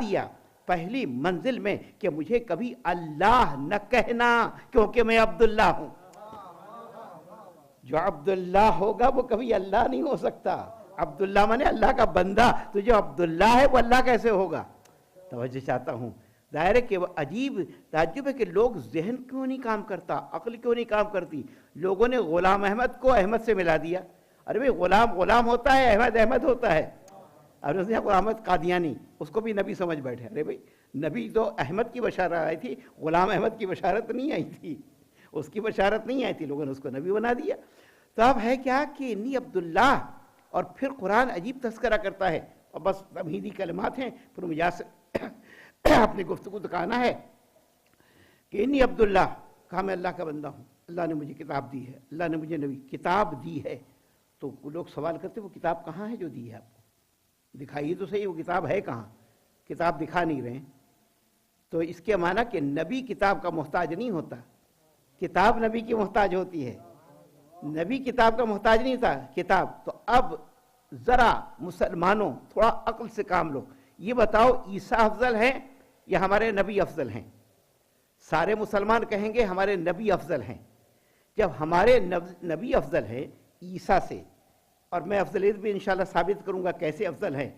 دیا پہلی منزل میں کہ مجھے کبھی اللہ نہ کہنا، کیونکہ میں عبداللہ ہوں۔ جو عبداللہ ہوگا وہ کبھی اللہ نہیں ہو سکتا۔ عبداللہ مانے اللہ کا بندہ، تو جو عبداللہ ہے وہ اللہ کیسے ہوگا؟ توجہ چاہتا ہوں۔ ظاہر ہے کہ وہ عجیب تعجب ہے کہ لوگ ذہن کیوں نہیں کام کرتا، عقل کیوں نہیں کام کرتی۔ لوگوں نے غلام احمد کو احمد سے ملا دیا۔ ارے بھئی غلام غلام ہوتا ہے، احمد احمد ہوتا ہے۔ اب اس نے غلام احمد قادیانی، اس کو بھی نبی سمجھ بیٹھے۔ ارے بھئی نبی تو احمد کی بشارت آئی تھی، غلام احمد کی بشارت نہیں آئی تھی، اس کی بشارت نہیں آئی تھی، لوگوں نے اس کو نبی بنا دیا۔ تو اب ہے کیا کہ انی عبداللہ، اور پھر قرآن عجیب تذکرہ کرتا ہے، اور بس تمہیدی کلمات ہیں، پھر مجھے اپنی گفتگو دکھانا ہے کہ انی عبداللہ، کہا میں اللہ کا بندہ ہوں، اللہ نے مجھے کتاب دی ہے، اللہ نے مجھے نبی کتاب دی ہے۔ تو لوگ سوال کرتے وہ کتاب کہاں ہے جو دی ہے آپ کو؟ دکھائیے تو صحیح وہ کتاب ہے کہاں؟ کتاب دکھا نہیں رہے ہیں۔ تو اس کے معنی کہ نبی کتاب کا محتاج نہیں ہوتا، کتاب نبی کی محتاج ہوتی ہے۔ نبی کتاب کا محتاج نہیں تھا کتاب۔ تو اب ذرا مسلمانوں تھوڑا عقل سے کام لو، یہ بتاؤ عیسیٰ افضل ہیں یا ہمارے نبی افضل ہیں؟ سارے مسلمان کہیں گے ہمارے نبی افضل ہیں۔ جب ہمارے نبی افضل ہیں عیسیٰ سے، اور میں افضلیت بھی انشاءاللہ ثابت کروں گا کیسے افضل ہیں،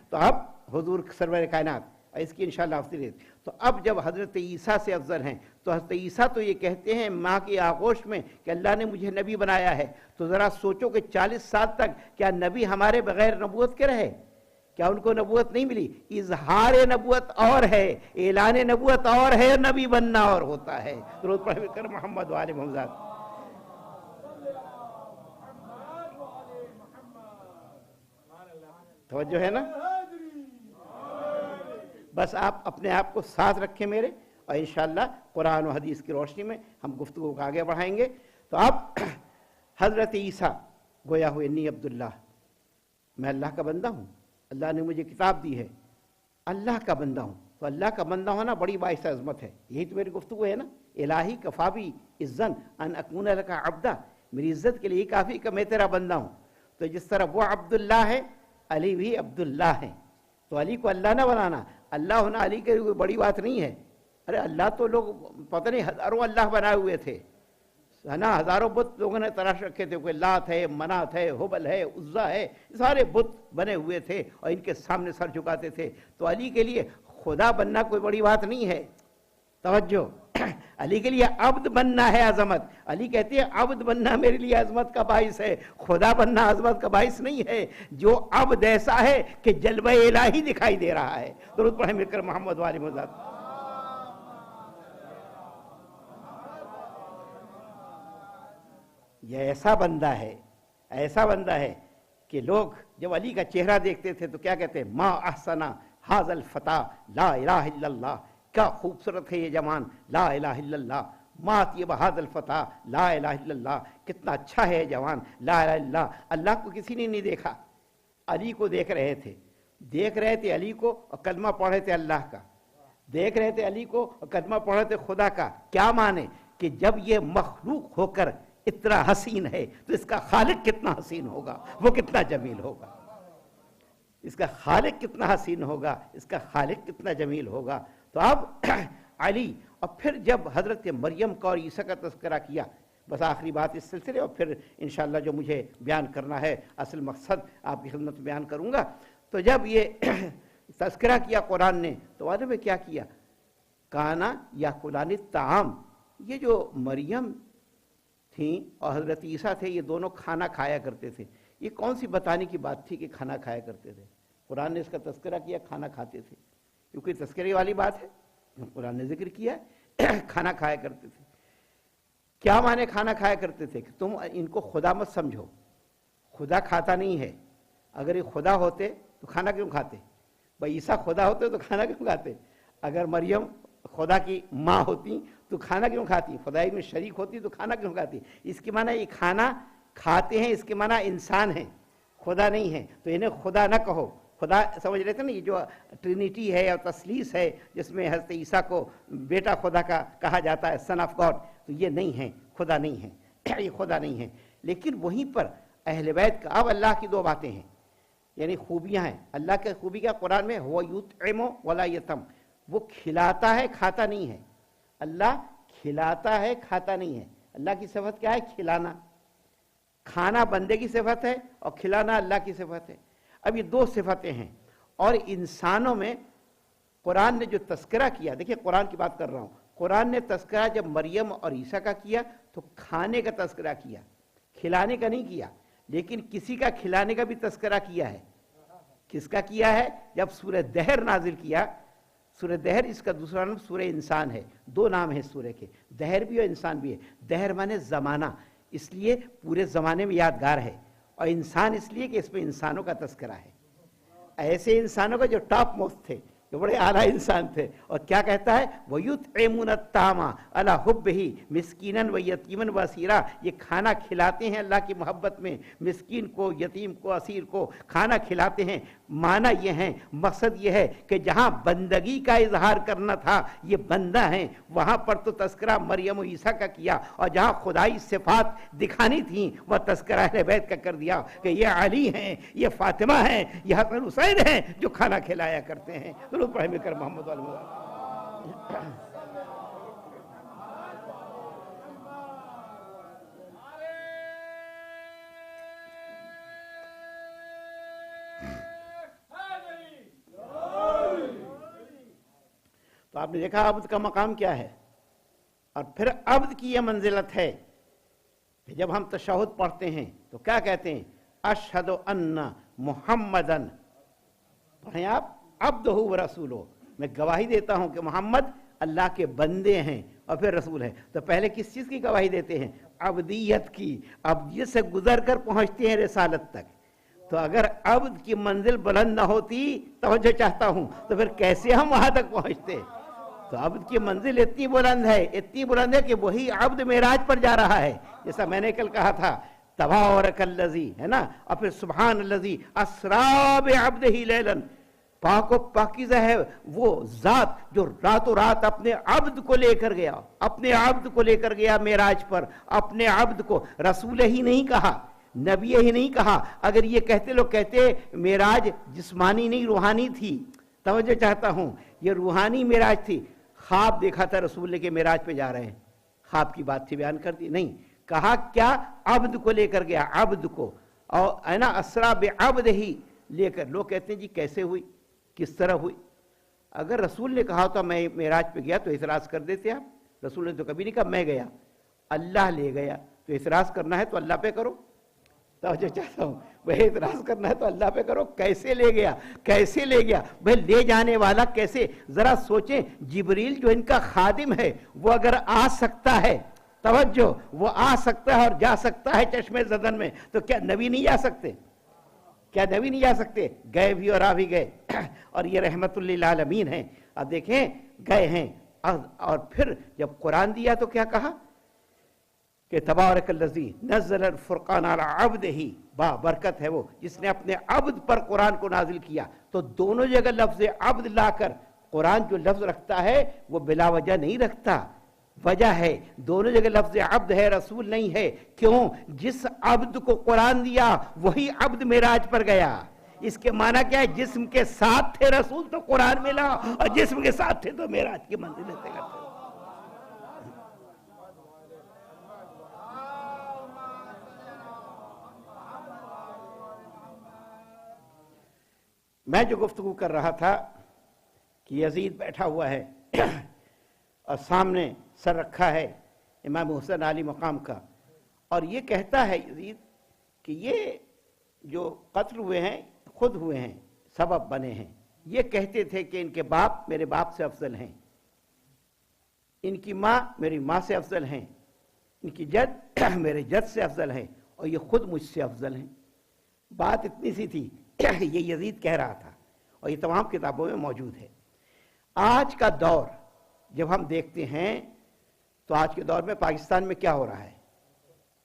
تو اب حضور سرور کائنات اور اس کی انشاءاللہ افضلیت، تو اب جب حضرت عیسیٰ سے افضل ہیں تو حضرت عیسیٰ تو یہ کہتے ہیں ماں کی آغوش میں کہ اللہ نے مجھے نبی بنایا ہے۔ تو ذرا سوچو کہ 40 سال تک کیا نبی ہمارے بغیر نبوت کے رہے؟ کیا ان کو نبوت نہیں ملی؟ اظہار نبوت اور ہے، اعلان نبوت اور ہے، نبی بننا اور ہوتا ہے۔ درود پڑھ کر محمد و آل محمد۔ توجہ ہے نا؟ بس آپ اپنے آپ کو ساتھ رکھیں میرے، اور انشاءاللہ قرآن و حدیث کی روشنی میں ہم گفتگو کو آگے بڑھائیں گے۔ تو اب حضرت عیسیٰ گویا ہوئے انی عبداللہ، میں اللہ کا بندہ ہوں، اللہ نے مجھے کتاب دی ہے، اللہ کا بندہ ہوں۔ تو اللہ کا بندہ ہونا بڑی باعث عظمت ہے، یہی تو میری گفتگو ہے نا۔ الہی کفابی عزن ان اکون لک عبدا، میری عزت کے لیے کافی کہ میں تیرا بندہ ہوں۔ تو جس طرح وہ عبداللہ ہے، علی بھی عبداللہ ہیں۔ تو علی کو اللہ نہ بنانا، اللہ ہونا علی کے کوئی بڑی بات نہیں ہے۔ ارے اللہ تو لوگ پتہ نہیں ہزاروں اللہ بنائے ہوئے تھے نا، ہزاروں بت لوگوں نے تراش رکھے تھے، کوئی لات ہے، منات ہے، حبل ہے، عزا ہے، سارے بت بنے ہوئے تھے اور ان کے سامنے سر جھکاتے تھے۔ تو علی کے لیے خدا بننا کوئی بڑی بات نہیں ہے۔ توجہ، علی کے لیے عبد بننا ہے عظمت۔ علی کہتے ہیں عبد بننا میرے لیے عظمت کا باعث ہے، خدا بننا عظمت کا باعث نہیں ہے۔ جو عبد ایسا ہے کہ جلوہ الہی دکھائی دے رہا ہے۔ درود پڑھیں مل کر محمد و آل محمد۔ یہ ایسا بندہ ہے، ایسا بندہ ہے کہ لوگ جب علی کا چہرہ دیکھتے تھے تو کیا کہتے ہیں؟ ما احسنا ھذا الفتى لا الہ الا اللہ، کیا خوبصورت ہے یہ جوان، لا الہ الا اللہ، ما طیب ھذا الفتى لا الہ الا اللہ، کتنا اچھا ہے یہ جوان، لا الہ الا اللہ۔ اللہ کو کسی نے نہیں دیکھا، علی کو دیکھ رہے تھے، دیکھ رہے تھے علی کو اور کلمہ پڑھ رہے تھے اللہ کا، دیکھ رہے تھے علی کو اور کلمہ پڑھ رہے تھے خدا کا۔ کیا مانے کہ جب یہ مخلوق ہو کر اتنا حسین ہے تو اس کا خالق کتنا حسین ہوگا، وہ کتنا جمیل ہوگا، اس کا خالق کتنا حسین ہوگا، اس کا خالق کتنا جمیل ہوگا۔ تو اب علی، اور پھر جب حضرت مریم کا اور عیسیٰ کا تذکرہ کیا، بس آخری بات اس سلسلے، اور پھر انشاءاللہ جو مجھے بیان کرنا ہے اصل مقصد آپ کی خدمت میں بیان کروں گا۔ تو جب یہ تذکرہ کیا قرآن نے تو معلوم میں کیا کیا؟ کانا یاکلان الطعام، یہ جو مریم تھیں اور حضرت عیسیٰ تھے یہ دونوں کھانا کھایا کرتے تھے۔ یہ کون سی بتانے کی بات تھی کہ کھانا کھایا کرتے تھے؟ قرآن نے اس کا تذکرہ کیا کھانا کھاتے تھے، کیونکہ تذکرے والی بات ہے، قرآن نے ذکر کیا کھانا کھایا کرتے تھے۔ کیا معنی کھانا کھایا کرتے تھے؟ کہ تم ان کو خدا مت سمجھو، خدا کھاتا نہیں ہے۔ اگر یہ خدا ہوتے تو کھانا کیوں کھاتے؟ بھائی عیسیٰ خدا ہوتے تو کھانا کیوں کھاتے؟ اگر مریم خدا کی ماں ہوتی تو کھانا کیوں کھاتی؟ خدائی میں شریک ہوتی تو کھانا کیوں کھاتی؟ اس کی معنی یہ کھانا کھاتے ہیں، اس کے معنی انسان ہیں، خدا نہیں ہے۔ تو انہیں خدا نہ کہو، خدا سمجھ رہے تھے نا، یہ جو ٹرینیٹی ہے اور تثلیث ہے جس میں حضرت عیسیٰ کو بیٹا خدا کا کہا جاتا ہے، سن آف گاڈ، تو یہ نہیں ہے، خدا نہیں ہے، یہ خدا نہیں ہے۔ لیکن وہیں پر اہل بیت کا اب اللہ کی دو باتیں ہیں، یعنی خوبیاں ہیں اللہ کے خوبی کا قرآن میں ہوا یطعم ولا یتم، وہ کھلاتا ہے کھاتا نہیں ہے، اللہ کھلاتا ہے کھاتا نہیں ہے۔ اللہ کی صفت کیا ہے؟ کھلانا۔ کھانا بندے کی صفت ہے اور کھلانا اللہ کی صفت ہے۔ اب یہ دو صفتیں ہیں، اور انسانوں میں قرآن نے جو تذکرہ کیا، دیکھیں قرآن کی بات کر رہا ہوں، قرآن نے تذکرہ جب مریم اور عیسیٰ کا کیا تو کھانے کا تذکرہ کیا، کھلانے کا نہیں کیا، لیکن کسی کا کھلانے کا بھی تذکرہ کیا ہے۔ کس کا کیا ہے؟ جب سورہ دہر نازل کیا، سورہ دہر اس کا دوسرا نام سورہ انسان ہے، دو نام ہیں سورہ کے، دہر بھی اور انسان بھی ہے۔ دہر مانے زمانہ، اس لیے پورے زمانے میں یادگار ہے، اور انسان اس لیے کہ اس میں انسانوں کا تذکرہ ہے، ایسے انسانوں کا جو ٹاپ موسٹ تھے، جو بڑے اعلیٰ انسان تھے۔ اور کیا کہتا ہے؟ وَيُطْعِمُونَ الطَّعَامَ عَلَىٰ حُبِّهِ مِسْكِينًا وَيَتِيمًا وَأَسِيرًا، یہ کھانا کھلاتے ہیں اللہ کی محبت میں، مسکین کو، یتیم کو، اسیر کو کھانا کھلاتے ہیں۔ معنی یہ ہے، مقصد یہ ہے کہ جہاں بندگی کا اظہار کرنا تھا، یہ بندہ ہیں، وہاں پر تو تذکرہ مریم و عیسیٰ کا کیا، اور جہاں خدائی صفات دکھانی تھیں وہ تذکرہ اہل بیت کا کر دیا کہ یہ علی ہیں، یہ فاطمہ ہیں، یہ حسن حسین ہیں جو کھانا کھلایا کرتے ہیں۔ درود پڑھیں مل کر محمد علیہ وسلم۔ تو آپ نے دیکھا عبد کا مقام کیا ہے، اور پھر عبد کی یہ منزلت ہے کہ جب ہم تشہد پڑھتے ہیں تو کیا کہتے ہیں؟ اشہد ان محمدن، پڑھیں آپ، عبدہ و رسولہ، میں گواہی دیتا ہوں کہ محمد اللہ کے بندے ہیں اور پھر رسول ہیں۔ تو پہلے کس چیز کی گواہی دیتے ہیں؟ عبدیت کی، عبدیت سے گزر کر پہنچتے ہیں رسالت تک۔ تو اگر عبد کی منزل بلند نہ ہوتی، توجہ چاہتا ہوں، تو پھر کیسے ہم وہاں تک پہنچتے؟ تو عبد کی منزل اتنی بلند ہے کہ وہی عبد معراج پر جا رہا ہے، جیسا میں نے کل کہا تھا، تبارک الذی، ہے نا، اور پھر سبحان الذی اسریٰ بعبدہ لیلا، پاک و پاکیزہ ہے وہ ذات جو راتوں رات اپنے عبد کو لے کر گیا، اپنے عبد کو لے کر گیا معراج پر، اپنے عبد کو۔ رسول ہی نہیں کہا، نبی ہی نہیں کہا، اگر یہ کہتے لوگ کہتے معراج جسمانی نہیں روحانی تھی، توجہ چاہتا ہوں، یہ روحانی معراج تھی۔ خواب دیکھا تھا رسول نے کہ معراج پہ جا رہے ہیں، خواب کی بات تھی، بیان کر دی نہیں، کہا کیا؟ عبد کو لے کر گیا، عبد کو، اور ہے نا اسریٰ بعبدہ لے کر۔ لوگ کہتے ہیں جی کیسے ہوئی، کس طرح ہوئی؟ اگر رسول نے کہا ہوتا میں معراج پہ گیا تو اعتراض کر دیتے آپ، رسول نے تو کبھی نہیں کہا میں گیا، اللہ لے گیا، تو اعتراض کرنا ہے تو اللہ پہ کرو۔ توجہ چاہتا ہوں، وہ اعتراض کرنا ہے تو اللہ پہ کرو، کیسے لے گیا، کیسے لے گیا بھائی، لے جانے والا کیسے؟ ذرا سوچیں، جبریل جو ان کا خادم ہے وہ اگر آ سکتا ہے، توجہ، وہ آ سکتا ہے اور جا سکتا ہے چشمے زدن میں، تو کیا نبی نہیں جا سکتے؟ کیا نبی نہیں جا سکتے؟ گئے بھی اور آ بھی گئے، اور یہ رحمت للعالمین ہیں۔ اب دیکھیں گئے ہیں، اور پھر جب قرآن دیا تو کیا کہا کہ تبارک الذی نزل الفرقان علی عبدہ، با برکت ہے وہ جس نے اپنے عبد پر قرآن کو نازل کیا۔ تو دونوں جگہ لفظ عبد لا کر قرآن جو لفظ رکھتا ہے وہ بلا وجہ نہیں رکھتا، وجہ ہے، دونوں جگہ لفظ عبد ہے، رسول نہیں ہے۔ کیوں؟ جس عبد کو قرآن دیا وہی عبد معراج پر گیا۔ اس کے معنی کیا ہے؟ جسم کے ساتھ تھے رسول تو قرآن ملا، اور جسم کے ساتھ تھے تو معراج کی منزل طے کرتے۔ میں جو گفتگو کر رہا تھا کہ یزید بیٹھا ہوا ہے اور سامنے سر رکھا ہے امام حسین علی مقام کا، اور یہ کہتا ہے یزید کہ یہ جو قتل ہوئے ہیں خود ہوئے ہیں، سبب بنے ہیں۔ یہ کہتے تھے کہ ان کے باپ میرے باپ سے افضل ہیں، ان کی ماں میری ماں سے افضل ہیں، ان کی جد میرے جد سے افضل ہیں، اور یہ خود مجھ سے افضل ہیں۔ بات اتنی سی تھی، یہ یزید کہہ رہا تھا، اور یہ تمام کتابوں میں موجود ہے۔ آج کا دور جب ہم دیکھتے ہیں تو آج کے دور میں پاکستان میں کیا ہو رہا ہے؟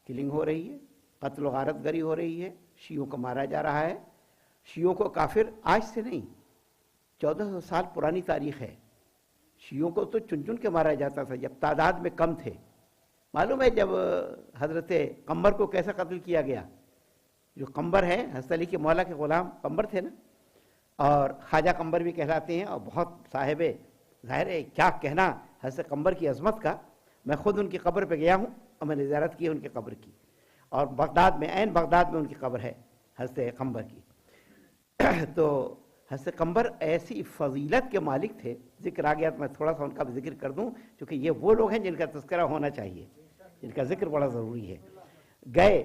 کلنگ ہو رہی ہے، قتل و غارت گری ہو رہی ہے، شیعوں کو مارا جا رہا ہے۔ شیعوں کو کافر آج سے نہیں، 1400 سال پرانی تاریخ ہے۔ شیعوں کو تو چن چن کے مارا جاتا تھا جب تعداد میں کم تھے۔ معلوم ہے جب حضرت قمر کو کیسا قتل کیا گیا؟ جو قمبر ہے حضرت علی کے مولا کے غلام قمبر تھے نا، اور خواجہ قمبر بھی کہلاتے ہیں، اور بہت صاحب ظاہر ہے کیا کہنا حضرت قمبر کی عظمت کا. میں خود ان کی قبر پہ گیا ہوں اور میں نے زیارت کی ہے ان کی قبر کی، اور بغداد میں، عین بغداد میں ان کی قبر ہے حضرت قمبر کی. تو حضرت قمبر ایسی فضیلت کے مالک تھے. ذکر آ گیا تو میں تھوڑا سا ان کا بھی ذکر کر دوں، کیونکہ یہ وہ لوگ ہیں جن کا تذکرہ ہونا چاہیے، جن کا ذکر بڑا ضروری ہے. گئے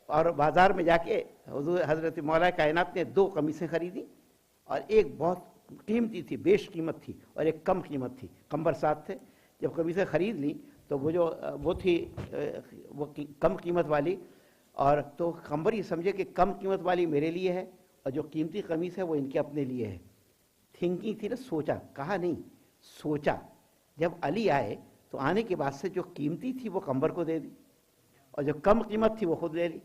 اور بازار میں جا کے حضور حضرت مولا کائنات نے 2 قمیصیں خریدی، اور ایک بہت قیمتی تھی، بیش قیمت تھی، اور ایک کم قیمت تھی. قمبر ساتھ تھے. جب قمیصیں خرید لی تو وہ تھی وہ کم قیمت والی، اور تو قمبر یہ سمجھے کہ کم قیمت والی میرے لیے ہے اور جو قیمتی قمیص ہے وہ ان کے اپنے لیے ہے. تھنکنگ تھی نا، سوچا، کہا نہیں، سوچا. جب علی آئے تو آنے کے بعد سے جو قیمتی تھی وہ قمبر کو دے دی، اور جو کم قیمت تھی وہ خود لے لی.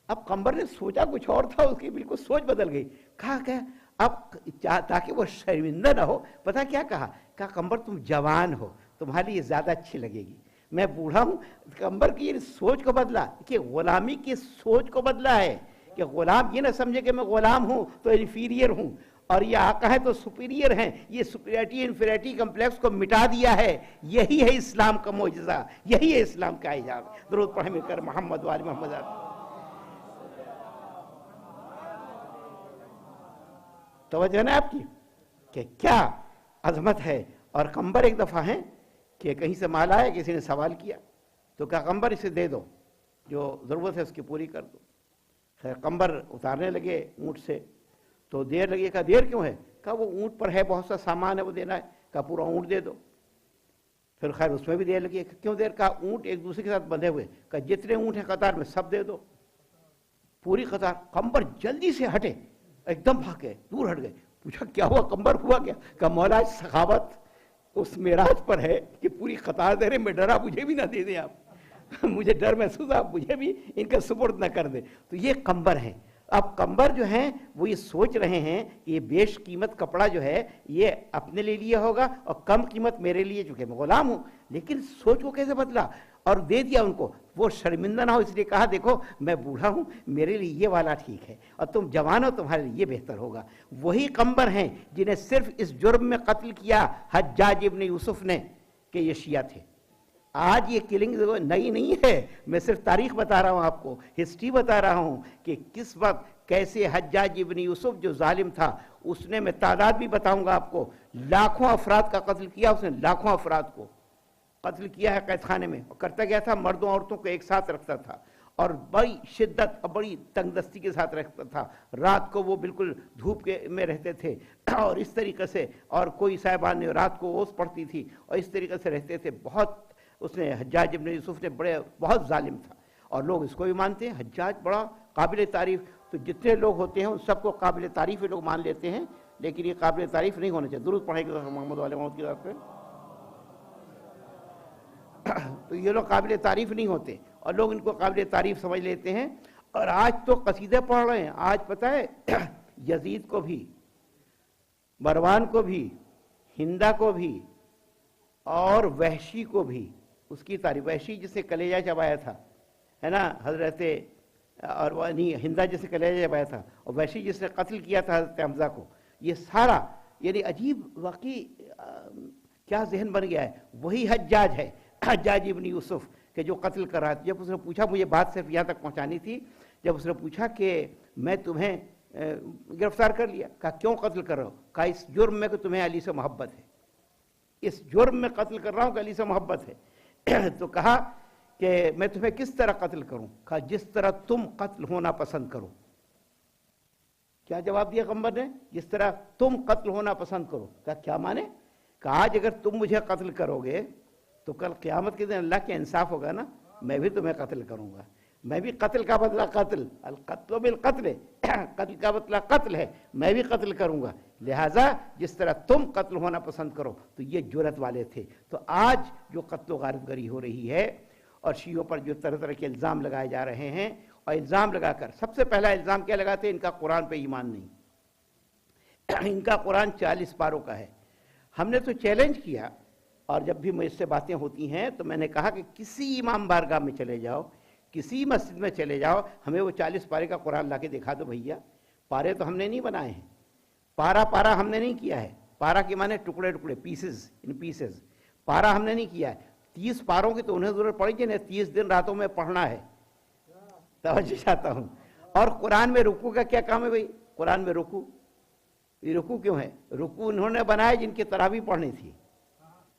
اب قمبر نے سوچا کچھ اور تھا، اس کی بالکل سوچ بدل گئی. کہا کہ اب تاکہ وہ شرمندہ نہ ہو، پتہ کیا کہا قمبر تم جوان ہو، تمہارے لیے زیادہ اچھی لگے گی، میں بوڑھا ہوں. قمبر کی سوچ کو بدلا، کہ غلامی کی سوچ کو بدلا ہے، کہ غلام یہ نہ سمجھے کہ میں غلام ہوں تو انفیریئر ہوں، اور یہ آقا ہے تو سپیریئر ہیں. یہ سپیریٹی انفیریٹی کمپلیکس کو مٹا دیا ہے. یہی ہے اسلام کا معجزہ، یہی ہے اسلام کا اعجاز. درود پڑھیں مل کر محمد وآل محمد. توجہ ہے نا آپ کی کہ کیا عظمت ہے. اور قمبر ایک دفعہ ہیں کہ کہیں سے مال آیا، کسی نے سوال کیا تو کہا قمبر اسے دے دو، جو ضرورت ہے اس کی پوری کر دو. خیر قمبر اتارنے لگے اونٹ سے تو دیر لگی. کہا دیر کیوں ہے؟ کہا وہ اونٹ پر ہے، بہت سا سامان ہے وہ دینا ہے. کہا پورا اونٹ دے دو. پھر خیر اس میں بھی دیر لگی. کیوں دیر؟ کہا اونٹ ایک دوسرے کے ساتھ بندھے ہوئے. کہا جتنے اونٹ ہیں قطار میں سب دے دو، پوری قطار. قمبر جلدی سے ہٹے، ایک دم بھاگ گئے، دور ہٹ گئے. پوچھا کیا ہوا قمبر، ہوا کیا؟ کہا مولا سخاوت اس معراج پر ہے کہ پوری قطار دے رہے، میں ڈرا مجھے بھی نہ دے دیں آپ، مجھے ڈر محسوس، آپ مجھے بھی ان کا سپورٹ نہ کر دیں. تو یہ قمبر ہیں. اب قمبر جو ہیں وہ یہ سوچ رہے ہیں کہ یہ بیش قیمت کپڑا جو ہے یہ اپنے لیے ہوگا اور کم قیمت میرے لیے، چونکہ میں غلام ہوں. لیکن سوچ کو کیسے بدلا اور دے دیا ان کو. وہ شرمندہ نہ ہو اس لیے کہا دیکھو میں بوڑھا ہوں، میرے لیے یہ والا ٹھیک ہے، اور تم جوان ہو تمہارے لیے یہ بہتر ہوگا. وہی قمبر ہیں جنہیں صرف اس جرم میں قتل کیا حجاج ابن یوسف نے کہ یہ شیعہ تھے. آج یہ کلنگ نئی نہیں ہے، میں صرف تاریخ بتا رہا ہوں آپ کو، ہسٹری بتا رہا ہوں کہ کس وقت کیسے حجاج ابن یوسف جو ظالم تھا اس نے، میں تعداد بھی بتاؤں گا آپ کو، لاکھوں افراد کا قتل کیا. اس نے لاکھوں افراد کو قتل کیا ہے قید خانے میں. اور کرتا کیا تھا؟ مردوں عورتوں کو ایک ساتھ رکھتا تھا اور بڑی شدت اور بڑی تنگ دستی کے ساتھ رکھتا تھا. رات کو وہ بالکل دھوپ میں رہتے تھے اور اس طریقے سے، اور کوئی صاحبان نے رات کو اوس پڑتی تھی اور اس طریقے سے رہتے تھے. بہت اس نے، حجاج ابن یوسف نے بہت ظالم تھا، اور لوگ اس کو بھی مانتے ہیں. حجاج بڑا قابل تعریف، تو جتنے لوگ ہوتے ہیں ان سب کو قابل تعریف لوگ مان لیتے ہیں، لیکن یہ قابل تعریف نہیں ہونا چاہیے. درود پڑھیں گے محمد والے محمد کی ذات پہ. تو یہ لوگ قابل تعریف نہیں ہوتے اور لوگ ان کو قابل تعریف سمجھ لیتے ہیں. اور آج تو قصیدے پڑھ رہے ہیں. آج پتہ ہے یزید کو بھی، مروان کو بھی، ہندا کو بھی، اور وحشی کو بھی اس کی تعریف. وحشی جسے کلیجہ چبایا تھا ہے نا حضرت، اور ہندا جسے کلیجہ چبایا تھا، اور وحشی جس نے قتل کیا تھا حضرت حمزہ کو. یہ سارا یعنی عجیب واقعی کیا ذہن بن گیا ہے. وہی حجاج ہے، حجاج ابن یوسف کہ جو قتل کر رہا تھا. جب اس نے پوچھا، مجھے بات صرف یہاں تک پہنچانی تھی، جب اس نے پوچھا کہ میں تمہیں گرفتار کر لیا، کہا کیوں قتل کر رہا ہو؟ کہا اس جرم میں کہ تمہیں علی سے محبت ہے، اس جرم میں قتل کر رہا ہوں کہ علی سے محبت ہے. تو کہا کہ میں تمہیں کس طرح قتل کروں؟ کہا جس طرح تم قتل ہونا پسند کرو. کیا جواب دیا قمبر نے؟ جس طرح تم قتل ہونا پسند کرو. کہا کیا مانے؟ کہا آج اگر تم مجھے قتل کرو گے تو کل قیامت کے دن اللہ کے انصاف ہوگا نا، میں بھی تمہیں قتل کروں گا. میں بھی قتل کا بدلہ قتل، القتل بالقتل، قتل کا بدلہ قتل ہے، میں بھی قتل کروں گا. لہٰذا جس طرح تم قتل ہونا پسند کرو. تو یہ جرت والے تھے. تو آج جو قتل و غارت گری ہو رہی ہے اور شیعوں پر جو طرح طرح کے الزام لگائے جا رہے ہیں، اور الزام لگا کر سب سے پہلا الزام کیا لگاتے ہیں؟ ان کا قرآن پہ ایمان نہیں. ان کا قرآن 40 پاروں کا ہے. ہم نے تو چیلنج کیا، اور جب بھی مجھ سے باتیں ہوتی ہیں تو میں نے کہا کہ کسی امام بارگاہ میں چلے جاؤ، کسی مسجد میں چلے جاؤ، ہمیں وہ 40 پارے کا قرآن لا کے دکھا دو بھیا. پارے تو ہم نے نہیں بنائے ہیں، پارا ہم نے نہیں کیا ہے. پارا کے معنی ٹکڑے ٹکڑے، پیسز ان پیسز. پارا ہم نے نہیں کیا ہے. 30 پاروں کی تو انہیں ضرورت پڑے گی، 30 دن راتوں میں پڑھنا ہے. توجہ چاہتا ہوں. اور قرآن میں رکوع کا کیا کام ہے بھائی؟ قرآن میں رکوع، یہ رکوع کیوں ہے؟ رکوع انہوں نے بنائے جن کی تراویح پڑھنی تھی.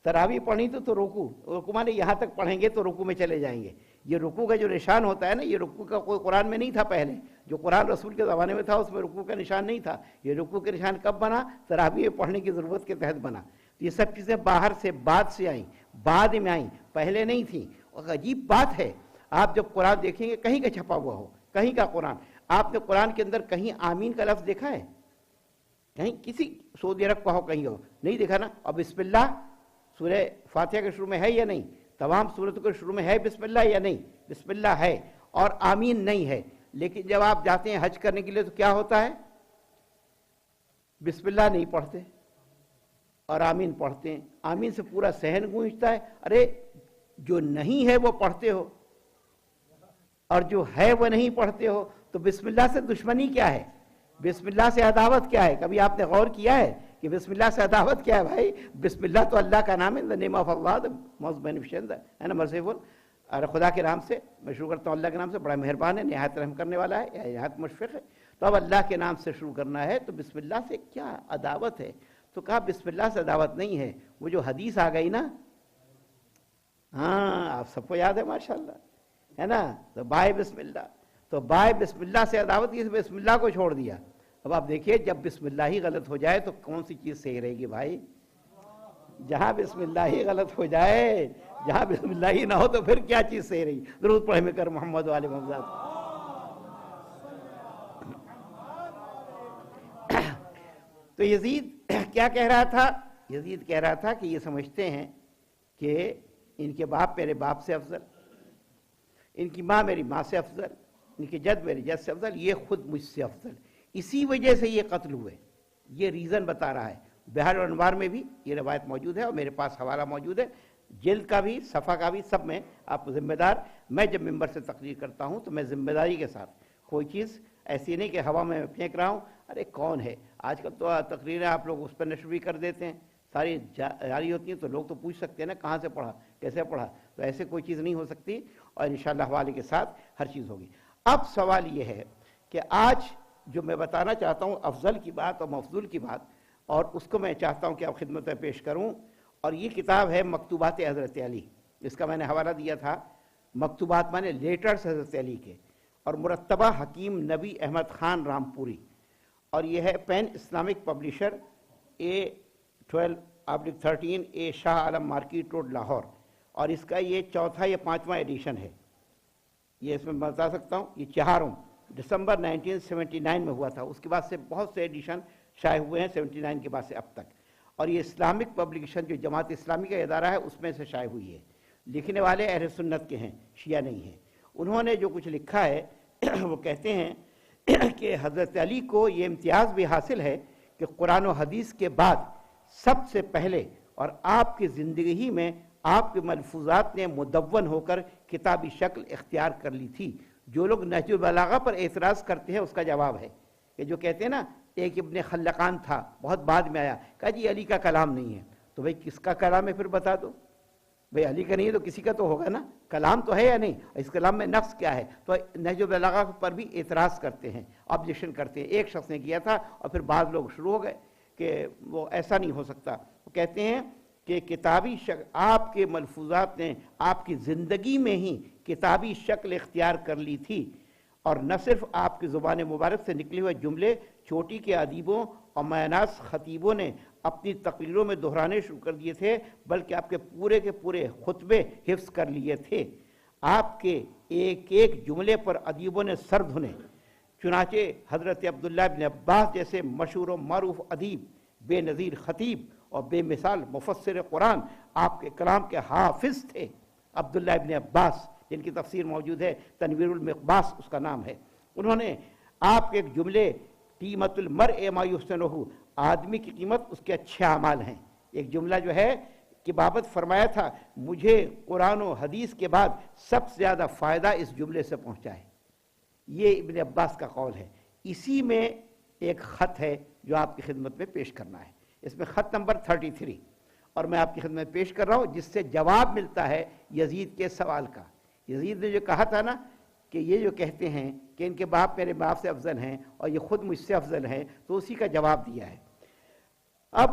تراویح پڑھنی تو رکوع مانے یہاں تک پڑھیں گے تو رکوع میں چلے جائیں گے. یہ رکوع کا جو نشان ہوتا ہے نا، یہ رکوع کا کوئی قرآن میں نہیں تھا پہلے. جو قرآن رسول کے زمانے میں تھا اس میں رکوع کا نشان نہیں تھا. یہ رکوع کا نشان کب بنا؟ تراویح پڑھنے کی ضرورت کے تحت بنا. یہ سب چیزیں باہر سے بعد سے آئیں، بعد میں آئیں، پہلے نہیں تھیں. اور عجیب بات ہے، آپ جب قرآن دیکھیں گے کہیں کا چھپا ہوا ہو، کہیں کا قرآن، آپ نے قرآن کے اندر کہیں آمین کا لفظ دیکھا ہے؟ کہیں کسی سعودی عرب کا ہو، کہیں ہو؟ نہیں دیکھا نا. اور بسم اللہ سورہ فاتحہ کے شروع میں ہے یا نہیں؟ تمام سورتوں کے شروع میں ہے بسم اللہ یا نہیں؟ بسم اللہ ہے. اور آمین نہیں ہے. لیکن جب آپ جاتے ہیں حج کرنے کے لیے تو کیا ہوتا ہے؟ بسم اللہ نہیں پڑھتے اور آمین پڑھتے ہیں. آمین سے پورا صحن گونجتا ہے. ارے جو نہیں ہے وہ پڑھتے ہو اور جو ہے وہ نہیں پڑھتے ہو، تو بسم اللہ سے دشمنی کیا ہے؟ بسم اللہ سے عداوت کیا ہے؟ کبھی آپ نے غور کیا ہے کہ بسم اللہ سے عداوت کیا ہے؟ بھائی بسم اللہ تو اللہ کا نام ہے. the name of Allah, the most beneficent ہے نا، merciful. اور خدا کے نام سے میں شروع کرتا ہوں، اللہ کے نام سے، بڑا مہربان ہے، نہایت رحم کرنے والا ہے، نہایت مشفق ہے. تو اب اللہ کے نام سے شروع کرنا ہے، تو بسم اللہ سے کیا عداوت ہے؟ تو کہا بسم اللہ سے عداوت نہیں ہے. وہ جو حدیث آ گئی نا، ہاں آپ سب کو یاد ہے ماشاءاللہ، ہے نا، تو بائے بسم اللہ. تو بائے بسم اللہ سے عداوت، اس بسم اللہ کو چھوڑ دیا. اب آپ دیکھیے جب بسم اللہ ہی غلط ہو جائے تو کون سی چیز صحیح رہے گی بھائی؟ جہاں بسم اللہ ہی غلط ہو جائے، جہاں بسم اللہ ہی نہ ہو تو پھر کیا چیز صحیح رہی؟ درود پڑھے میں کر محمد و آل محمد. تو یزید کیا کہہ رہا تھا؟ یزید کہہ رہا تھا کہ یہ سمجھتے ہیں کہ ان کے باپ میرے باپ سے افضل، ان کی ماں میری ماں سے افضل، ان کی جد میری جد سے افضل، یہ خود مجھ سے افضل، اسی وجہ سے یہ قتل ہوئے. یہ ریزن بتا رہا ہے. بحر الانوار میں بھی یہ روایت موجود ہے اور میرے پاس حوالہ موجود ہے، جلد کا بھی، صفحہ کا بھی، سب میں. آپ ذمہ دار، میں جب ممبر سے تقریر کرتا ہوں تو میں ذمہ داری کے ساتھ، کوئی چیز ایسی نہیں کہ ہوا میں پھینک رہا ہوں. ارے کون ہے؟ آج کل تو تقریریں آپ لوگ اس پر نشر بھی کر دیتے ہیں، ساری جاری ہوتی ہیں، تو لوگ تو پوچھ سکتے ہیں نا کہاں سے پڑھا، کیسے پڑھا. تو ایسے کوئی چیز نہیں ہو سکتی، اور انشاءاللہ حوالے کے ساتھ ہر چیز ہوگی. اب سوال یہ ہے کہ آج جو میں بتانا چاہتا ہوں افضل کی بات اور مفضول کی بات، اور اس کو میں چاہتا ہوں کہ اب خدمت میں پیش کروں. اور یہ کتاب ہے مکتوبات حضرت علی، اس کا میں نے حوالہ دیا تھا. مکتوبات مانے لیٹرز حضرت علی کے، اور مرتبہ حکیم نبی احمد خان رامپوری. اور یہ ہے pan Islamic publisher, A12/13 A Shah Alam market road Lahore. اور اس کا یہ چوتھا یا پانچواں ایڈیشن ہے. یہ اس میں بتا سکتا ہوں یہ 4 دسمبر 1979 میں ہوا تھا. اس کے بعد سے بہت سے ایڈیشن شائع ہوئے ہیں 79 کے بعد سے اب تک. اور یہ اسلامک پبلیکیشن جو جماعت اسلامی کا ادارہ ہے اس میں سے شائع ہوئی ہے. لکھنے والے اہل سنت کے ہیں، شیعہ نہیں ہیں. انہوں نے جو کچھ لکھا ہے وہ کہتے ہیں کہ حضرت علی کو یہ امتیاز بھی حاصل ہے کہ قرآن و حدیث کے بعد سب سے پہلے اور آپ کی زندگی میں آپ کے ملفوظات نے مدون ہو کر کتابی شکل اختیار کر لی تھی. جو لوگ نہج البلاغہ پر اعتراض کرتے ہیں اس کا جواب ہے کہ جو کہتے ہیں نا ایک ابن خلقان تھا بہت بعد میں آیا، کہا جی علی کا کلام نہیں ہے. تو بھئی کس کا کلام ہے پھر بتا دو. بھئی علی کا نہیں ہے تو کسی کا تو ہوگا نا، کلام تو ہے یا نہیں، اس کلام میں نقص کیا ہے. تو نہج البلاغہ پر بھی اعتراض کرتے ہیں، آبجیکشن کرتے ہیں. ایک شخص نے کیا تھا اور پھر بعض لوگ شروع ہو گئے کہ وہ ایسا نہیں ہو سکتا. وہ کہتے ہیں کہ کتابی شکل آپ کے ملفوظات نے آپ کی زندگی میں ہی کتابی شکل اختیار کر لی تھی، اور نہ صرف آپ کی زبان مبارک سے نکلے ہوئے جملے چوٹی کے ادیبوں اور میناس خطیبوں نے اپنی تقریروں میں دہرانے شروع کر دیے تھے، بلکہ آپ کے پورے خطبے حفظ کر لیے تھے. آپ کے ایک ایک جملے پر ادیبوں نے سر دھنے. چنانچہ حضرت عبداللہ بن عباس جیسے مشہور و معروف ادیب، بے نظیر خطیب اور بے مثال مفسر قرآن آپ کے کلام کے حافظ تھے. عبداللہ ابن عباس جن کی تفسیر موجود ہے، تنویر المقباس اس کا نام ہے. انہوں نے آپ کے ایک جملے قیمت المرء ما یحسنہ، آدمی کی قیمت اس کے اچھے اعمال ہیں. ایک جملہ جو ہے کی بابت فرمایا تھا مجھے قرآن و حدیث کے بعد سب سے زیادہ فائدہ اس جملے سے پہنچا ہے. یہ ابن عباس کا قول ہے. اسی میں ایک خط ہے جو آپ کی خدمت میں پیش کرنا ہے. اس میں خط نمبر 33 اور میں آپ کی خدمت میں پیش کر رہا ہوں، جس سے جواب ملتا ہے یزید کے سوال کا. یزید نے جو کہا تھا نا کہ یہ جو کہتے ہیں کہ ان کے باپ میرے باپ سے افضل ہیں اور یہ خود مجھ سے افضل ہیں، تو اسی کا جواب دیا ہے. اب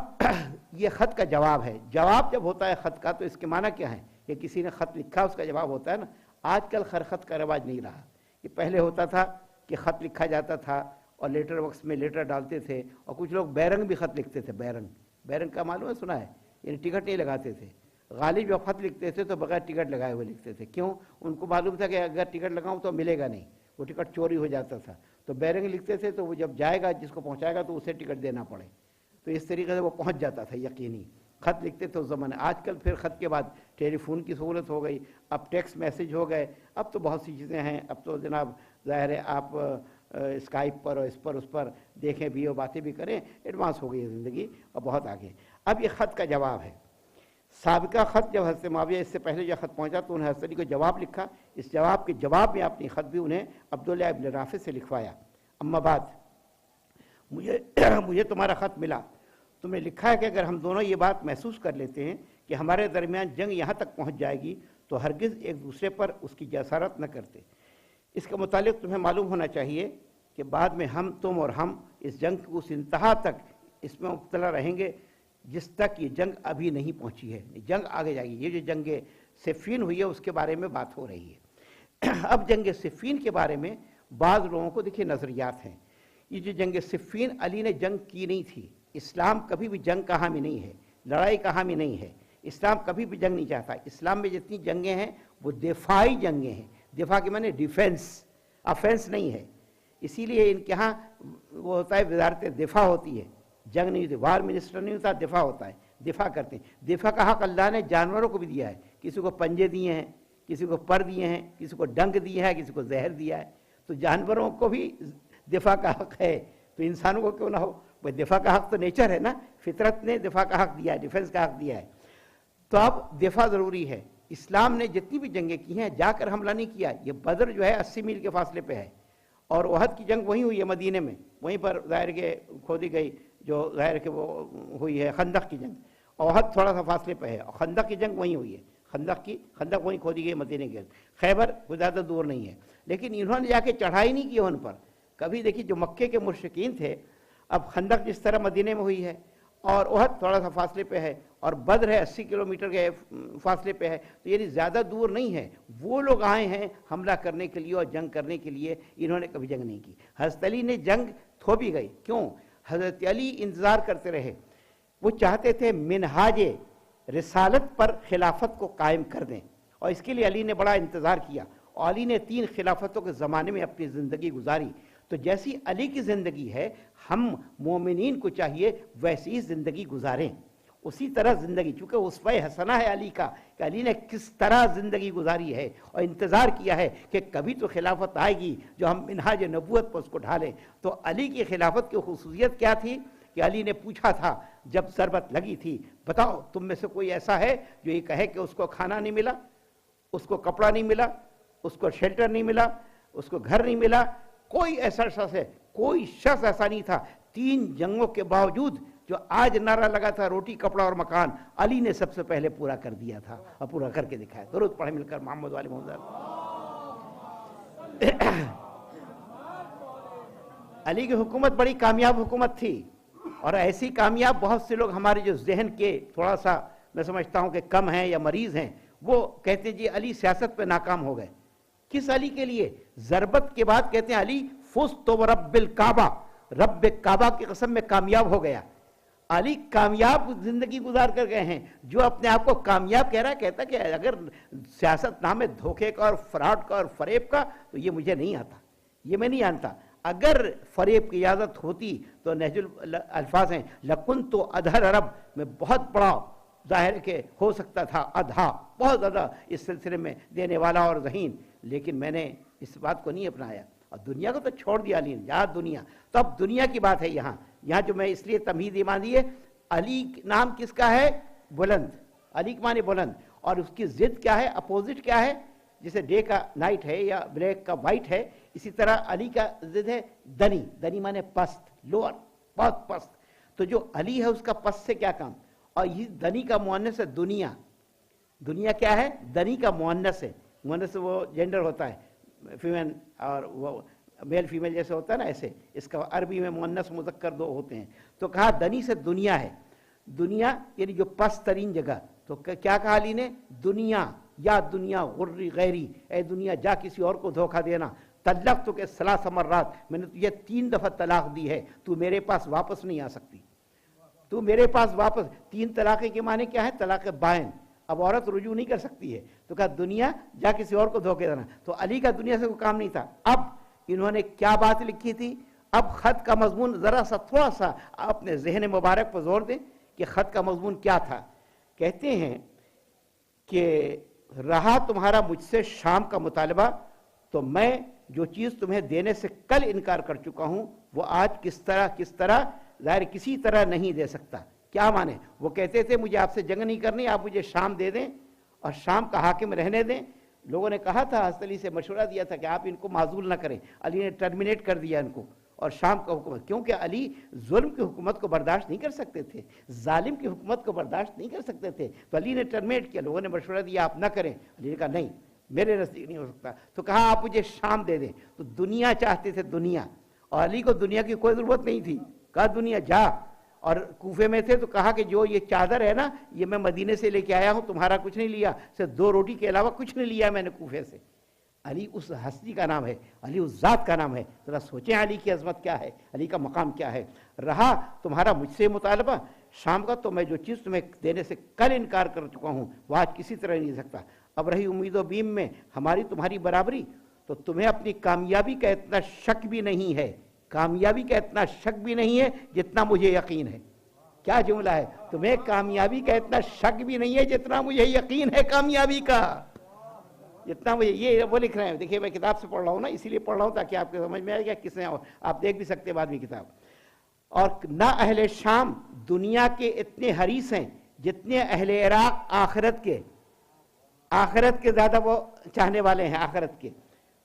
یہ خط کا جواب ہے. جواب جب ہوتا ہے خط کا تو اس کے معنی کیا ہے؟ کہ کسی نے خط لکھا اس کا جواب ہوتا ہے نا. آج کل خط کا رواج نہیں رہا. یہ پہلے ہوتا تھا کہ خط لکھا جاتا تھا اور لیٹر باکس میں لیٹر ڈالتے تھے، اور کچھ لوگ بیرنگ بھی خط لکھتے تھے. بیرنگ کا معلوم ہے، سنا ہے؟ یعنی ٹکٹ نہیں لگاتے تھے. غالب جب خط لکھتے تھے تو بغیر ٹکٹ لگائے ہوئے لکھتے تھے. کیوں؟ ان کو معلوم تھا کہ اگر ٹکٹ لگاؤں تو ملے گا نہیں، وہ ٹکٹ چوری ہو جاتا تھا. تو بیرنگ لکھتے تھے تو وہ جب جائے گا، جس کو پہنچائے گا تو اسے ٹکٹ دینا پڑے. تو اس طریقے سے وہ پہنچ جاتا تھا یقینی. خط لکھتے تھے اس زمانے. آج کل پھر خط کے بعد ٹیلی فون کی سہولت ہو گئی، اب ٹیکسٹ میسیج ہو گئے، اب تو بہت سی چیزیں ہیں. اب تو جناب ظاہر ہے آپ اسکائپ پر اور اس پر دیکھیں بھی اور باتیں بھی کریں. ایڈوانس ہو گئی ہے زندگی اور بہت آگے. اب یہ خط کا جواب ہے. سابقہ خط جب حضرت معاویہ اس سے پہلے جو خط پہنچا تو انہیں حضرت علی کو جواب لکھا. اس جواب کے جواب میں اپنی خط بھی انہیں عبداللہ ابن رافع سے لکھوایا. اما بعد، مجھے تمہارا خط ملا. تم نے لکھا ہے کہ اگر ہم دونوں یہ بات محسوس کر لیتے ہیں کہ ہمارے درمیان جنگ یہاں تک پہنچ جائے گی تو ہرگز ایک دوسرے پر اس کی جسارت نہ کرتے. اس کے متعلق تمہیں معلوم ہونا چاہیے کہ بعد میں تم اور ہم اس جنگ کی اس انتہا تک اس میں مبتلا رہیں گے جس تک یہ جنگ ابھی نہیں پہنچی ہے. جنگ آگے جائے گی. یہ جو جنگ صفین ہوئی ہے اس کے بارے میں بات ہو رہی ہے. اب جنگ صفین کے بارے میں بعض لوگوں کو دیکھیے نظریات ہیں. یہ جو جنگ صفین، علی نے جنگ کی نہیں تھی. اسلام کبھی بھی جنگ کا حامی نہیں ہے، لڑائی کا حامی نہیں ہے. اسلام کبھی بھی جنگ نہیں چاہتا. اسلام میں جتنی جنگیں ہیں وہ دفاعی جنگیں ہیں. دفاع کے معنی ڈیفینس، افینس نہیں ہے. اسی لیے ان کے ہاں وہ ہوتا ہے وزارت دفاع ہوتی ہے. جنگ نہیں ہوتی، وار منسٹر نہیں ہوتا، دفاع ہوتا ہے. دفاع کرتے ہیں. دفاع کا حق اللہ نے جانوروں کو بھی دیا ہے. کسی کو پنجے دیے ہیں، کسی کو پر دیے ہیں، کسی کو ڈنک دیا ہے، کسی کو زہر دیا ہے. تو جانوروں کو بھی دفاع کا حق ہے، تو انسانوں کو کیوں نہ ہو؟ وہ دفاع کا حق تو نیچر ہے نا، فطرت نے دفاع کا حق دیا ہے، ڈیفنس کا حق دیا ہے. تو اب دفاع ضروری ہے. اسلام نے جتنی بھی جنگیں کی ہیں جا کر حملہ نہیں کیا. یہ بدر جو ہے 80 میل کے فاصلے پہ ہے، اور احد کی جنگ وہیں ہوئی ہے مدینے میں. وہیں پر ظاہر کے کھودی گئی جو ظاہر کہ وہ ہوئی ہے خندق کی جنگ. احد تھوڑا سا فاصلے پہ ہے، اور خندق کی جنگ وہیں ہوئی ہے. خندق وہیں کھودی گئی مدینے کے. خیبر کوئی زیادہ دور نہیں ہے. لیکن انہوں نے جا کے چڑھائی نہیں کی ان پر کبھی. دیکھیے جو مکے کے مشرکین تھے، اب خندق جس طرح مدینے میں ہوئی ہے اور احد تھوڑا سا فاصلے پہ ہے اور بدر ہے 80 کلومیٹر کے فاصلے پہ ہے، تو یعنی زیادہ دور نہیں ہے. وہ لوگ آئے ہیں حملہ کرنے کے لیے اور جنگ کرنے کے لیے. انہوں نے کبھی جنگ نہیں کی. حضرت علی نے جنگ تھوپی گئی. کیوں؟ حضرت علی انتظار کرتے رہے. وہ چاہتے تھے منہاج رسالت پر خلافت کو قائم کر دیں، اور اس کے لیے علی نے بڑا انتظار کیا. اور علی نے 3 خلافتوں کے زمانے میں اپنی زندگی گزاری. تو جیسی علی کی زندگی ہے، ہم مومنین کو چاہیے ویسی زندگی گزاریں. اسی طرح زندگی، چونکہ اسوہ حسنہ ہے علی کا کہ علی نے کس طرح زندگی گزاری ہے اور انتظار کیا ہے کہ کبھی تو خلافت آئے گی جو ہم منہاج نبوت پر اس کو ڈھالیں. تو علی کی خلافت کی خصوصیت کیا تھی کہ علی نے پوچھا تھا جب ضربت لگی تھی، بتاؤ تم میں سے کوئی ایسا ہے جو یہ کہے کہ اس کو کھانا نہیں ملا، اس کو کپڑا نہیں ملا، اس کو شیلٹر نہیں ملا، اس کو گھر نہیں ملا؟ کوئی ایسا شخص ہے؟ کوئی شخص ایسا نہیں تھا. 3 جنگوں کے باوجود جو آج نعرہ لگا تھا روٹی کپڑا اور مکان، علی نے سب سے پہلے پورا کر دیا تھا اور پورا کر کے دکھایا. درود پڑھیں مل کر محمد والی محمد. علی کی حکومت بڑی کامیاب حکومت تھی، اور ایسی کامیاب بہت سے لوگ ہمارے جو ذہن کے تھوڑا سا میں سمجھتا ہوں کہ کم ہیں یا مریض ہیں، وہ کہتے ہیں جی علی سیاست پہ ناکام ہو گئے. کس علی کے لیے؟ ضربت کے بعد کہتے ہیں علی فزت ورب الکعبہ، رب کعبہ کی قسم میں کامیاب ہو گیا. علی کامیاب زندگی گزار کر گئے ہیں. جو اپنے آپ کو کامیاب کہہ رہا ہے کہتا کہ اگر سیاست نام ہے دھوکے کا اور فراڈ کا اور فریب کا تو یہ مجھے نہیں آتا، یہ میں نہیں جانتا. اگر فریب کی اجازت ہوتی تو نہج الفاظ ہیں لکنت ادھر عرب، میں بہت بڑا ظاہر کہ ہو سکتا تھا ادھا، بہت زیادہ اس سلسلے میں دینے والا اور ذہین. لیکن میں نے اس بات کو نہیں اپنایا اور دنیا کو تو چھوڑ دیا علی نے. یاد دنیا، تو اب دنیا کی بات ہے. یہاں جو میں اس لیے تمہید ایمان دی ہے، علی نام کس کا ہے؟ بلند. علی کے معنی بلند، اور اس کی ضد کیا ہے، اپوزٹ کیا ہے؟ جیسے ڈے کا نائٹ ہے یا بلیک کا وائٹ ہے، اسی طرح علی کا ضد ہے دنی، دنی معنی پست، لوور، بہت پست. تو جو علی ہے اس کا پست سے کیا کام؟ اور یہ دنی کا مؤنث ہے دنیا. دنیا کیا ہے؟ دنی کا مؤنث ہے. مؤنث وہ جینڈر ہوتا ہے فیمل، اور وہ میل فیمیل جیسے ہوتا ہے نا، ایسے اس کا عربی میں مؤنث مذکر دو ہوتے ہیں. تو کہا دنی سے دنیا ہے. دنیا یعنی جو پست ترین جگہ. تو کیا کہا علی نے؟ دنیا، یا دنیا غری غیری، اے دنیا جا کسی اور کو دھوکہ دینا. طلقت تو کہ 3 مرات، میں نے تجھے 3 دفعہ طلاق دی ہے، تو میرے پاس واپس نہیں آ سکتی. تو میرے پاس واپس. 3 طلاق کے معنی کیا ہے؟ طلاق بائن. اب عورت رجوع نہیں کر سکتی ہے. تو کہا دنیا جا کسی اور کو دھوکے دینا. تو علی کا دنیا سے کوئی کام نہیں تھا. اب انہوں نے کیا بات لکھی تھی؟ اب خط کا مضمون ذرا سا تھوڑا سا اپنے ذہن مبارک پر زور دیں کہ خط کا مضمون کیا تھا. کہتے ہیں کہ رہا تمہارا مجھ سے شام کا مطالبہ، تو میں جو چیز تمہیں دینے سے کل انکار کر چکا ہوں وہ آج کس طرح ظاہر کسی طرح نہیں دے سکتا. کیا مانے؟ وہ کہتے تھے مجھے آپ سے جنگ نہیں کرنی، آپ مجھے شام دے دیں اور شام کا حاکم رہنے دیں. لوگوں نے کہا تھا، حضرت علی سے مشورہ دیا تھا کہ آپ ان کو معزول نہ کریں. علی نے ٹرمینیٹ کر دیا ان کو اور شام کا حکومت، کیونکہ علی ظلم کی حکومت کو برداشت نہیں کر سکتے تھے، ظالم کی حکومت کو برداشت نہیں کر سکتے تھے. تو علی نے ٹرمینیٹ کیا. لوگوں نے مشورہ دیا آپ نہ کریں. علی نے کہا نہیں، میرے نزدیک نہیں ہو سکتا. تو کہا آپ مجھے شام دے دیں. تو دنیا چاہتے تھے، دنیا، اور علی کو دنیا کی کوئی ضرورت نہیں تھی. کہا دنیا جا. اور کوفے میں تھے تو کہا کہ جو یہ چادر ہے نا، یہ میں مدینے سے لے کے آیا ہوں، تمہارا کچھ نہیں لیا، صرف 2 روٹی کے علاوہ کچھ نہیں لیا میں نے کوفے سے. علی اس ہستی کا نام ہے، علی اس ذات کا نام ہے. ذرا سوچیں علی کی عظمت کیا ہے، علی کا مقام کیا ہے. رہا تمہارا مجھ سے مطالبہ شام کا، تو میں جو چیز تمہیں دینے سے کل انکار کر چکا ہوں وہ آج کسی طرح نہیں سکتا. اب رہی امید و بیم میں ہماری تمہاری برابری، تو تمہیں اپنی کامیابی کا اتنا شک بھی نہیں ہے، کامیابی کا اتنا شک بھی نہیں ہے جتنا مجھے یقین ہے. کیا جملہ ہے! تمہیں کامیابی کا اتنا شک بھی نہیں ہے جتنا مجھے یقین ہے کامیابی کا. جتنا مجھے، یہ وہ لکھ رہے ہیں. دیکھیے میں کتاب سے پڑھ رہا ہوں نا، اسی لیے پڑھ رہا ہوں تاکہ آپ کو سمجھ میں آئے گا کس نے، آپ دیکھ بھی سکتے بعد میں کتاب. اور نہ اہل شام دنیا کے اتنے حریص ہیں جتنے اہل عراق آخرت کے. آخرت کے زیادہ وہ چاہنے والے ہیں آخرت کے.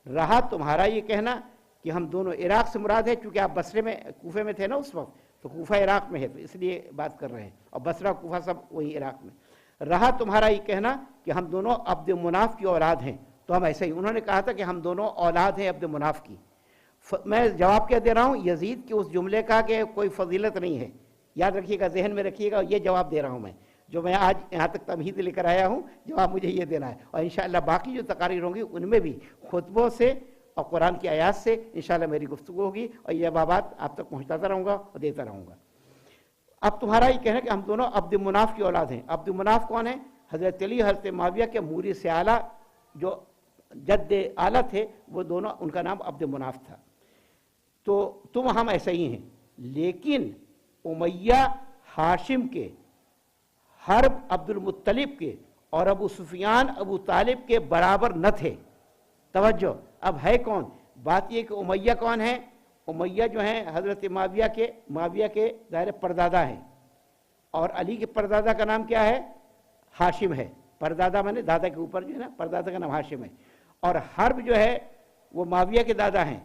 رہا تمہارا یہ کہنا کہ ہم دونوں، عراق سے مراد ہے چونکہ آپ بصرے میں، کوفے میں تھے نا اس وقت، تو کوفہ عراق میں ہے، تو اس لیے بات کر رہے ہیں، اور بصرہ کوفہ سب وہی عراق میں. رہا تمہارا یہ کہنا کہ ہم دونوں عبد مناف کی اولاد ہیں. تو ہم ایسے ہی، انہوں نے کہا تھا کہ ہم دونوں اولاد ہیں عبد مناف کی. میں جواب کیا دے رہا ہوں؟ یزید کے اس جملے کا کہ کوئی فضیلت نہیں ہے. یاد رکھیے گا، ذہن میں رکھیے گا، یہ جواب دے رہا ہوں میں، جو میں آج یہاں تک تمہید لے کر آیا ہوں. جواب مجھے یہ دینا ہے. اور انشاءاللہ باقی جو تقاریر ہوں گی ان میں بھی خطبوں سے اور قرآن کی آیات سے انشاءاللہ میری گفتگو ہوگی، اور یہ جوابات آپ تک پہنچاتا رہوں گا اور دیتا رہوں گا. اب تمہارا یہ کہنا کہ ہم دونوں عبد مناف کی اولاد ہیں. عبد مناف کون ہے؟ حضرت علی، حضرت معاویہ کے موری سے اعلیٰ جو جد اعلیٰ تھے، وہ دونوں، ان کا نام عبد مناف تھا. تو تم ہم ایسے ہی ہیں، لیکن امیہ ہاشم کے، حرب عبد المطلب کے، اور ابو سفیان ابو طالب کے برابر نہ تھے. توجہ، اب ہے کون؟ بات یہ کہ امیہ کون ہے؟ امیہ جو ہیں حضرت معاویہ کے ظاہر پردادا ہیں، اور علی کے پردادا کا نام کیا ہے؟ ہاشم ہے. پردادا میں نے دادا کے اوپر جو ہے نا، پردادا کا نام ہاشم ہے. اور حرب جو ہے وہ معاویہ کے دادا ہیں،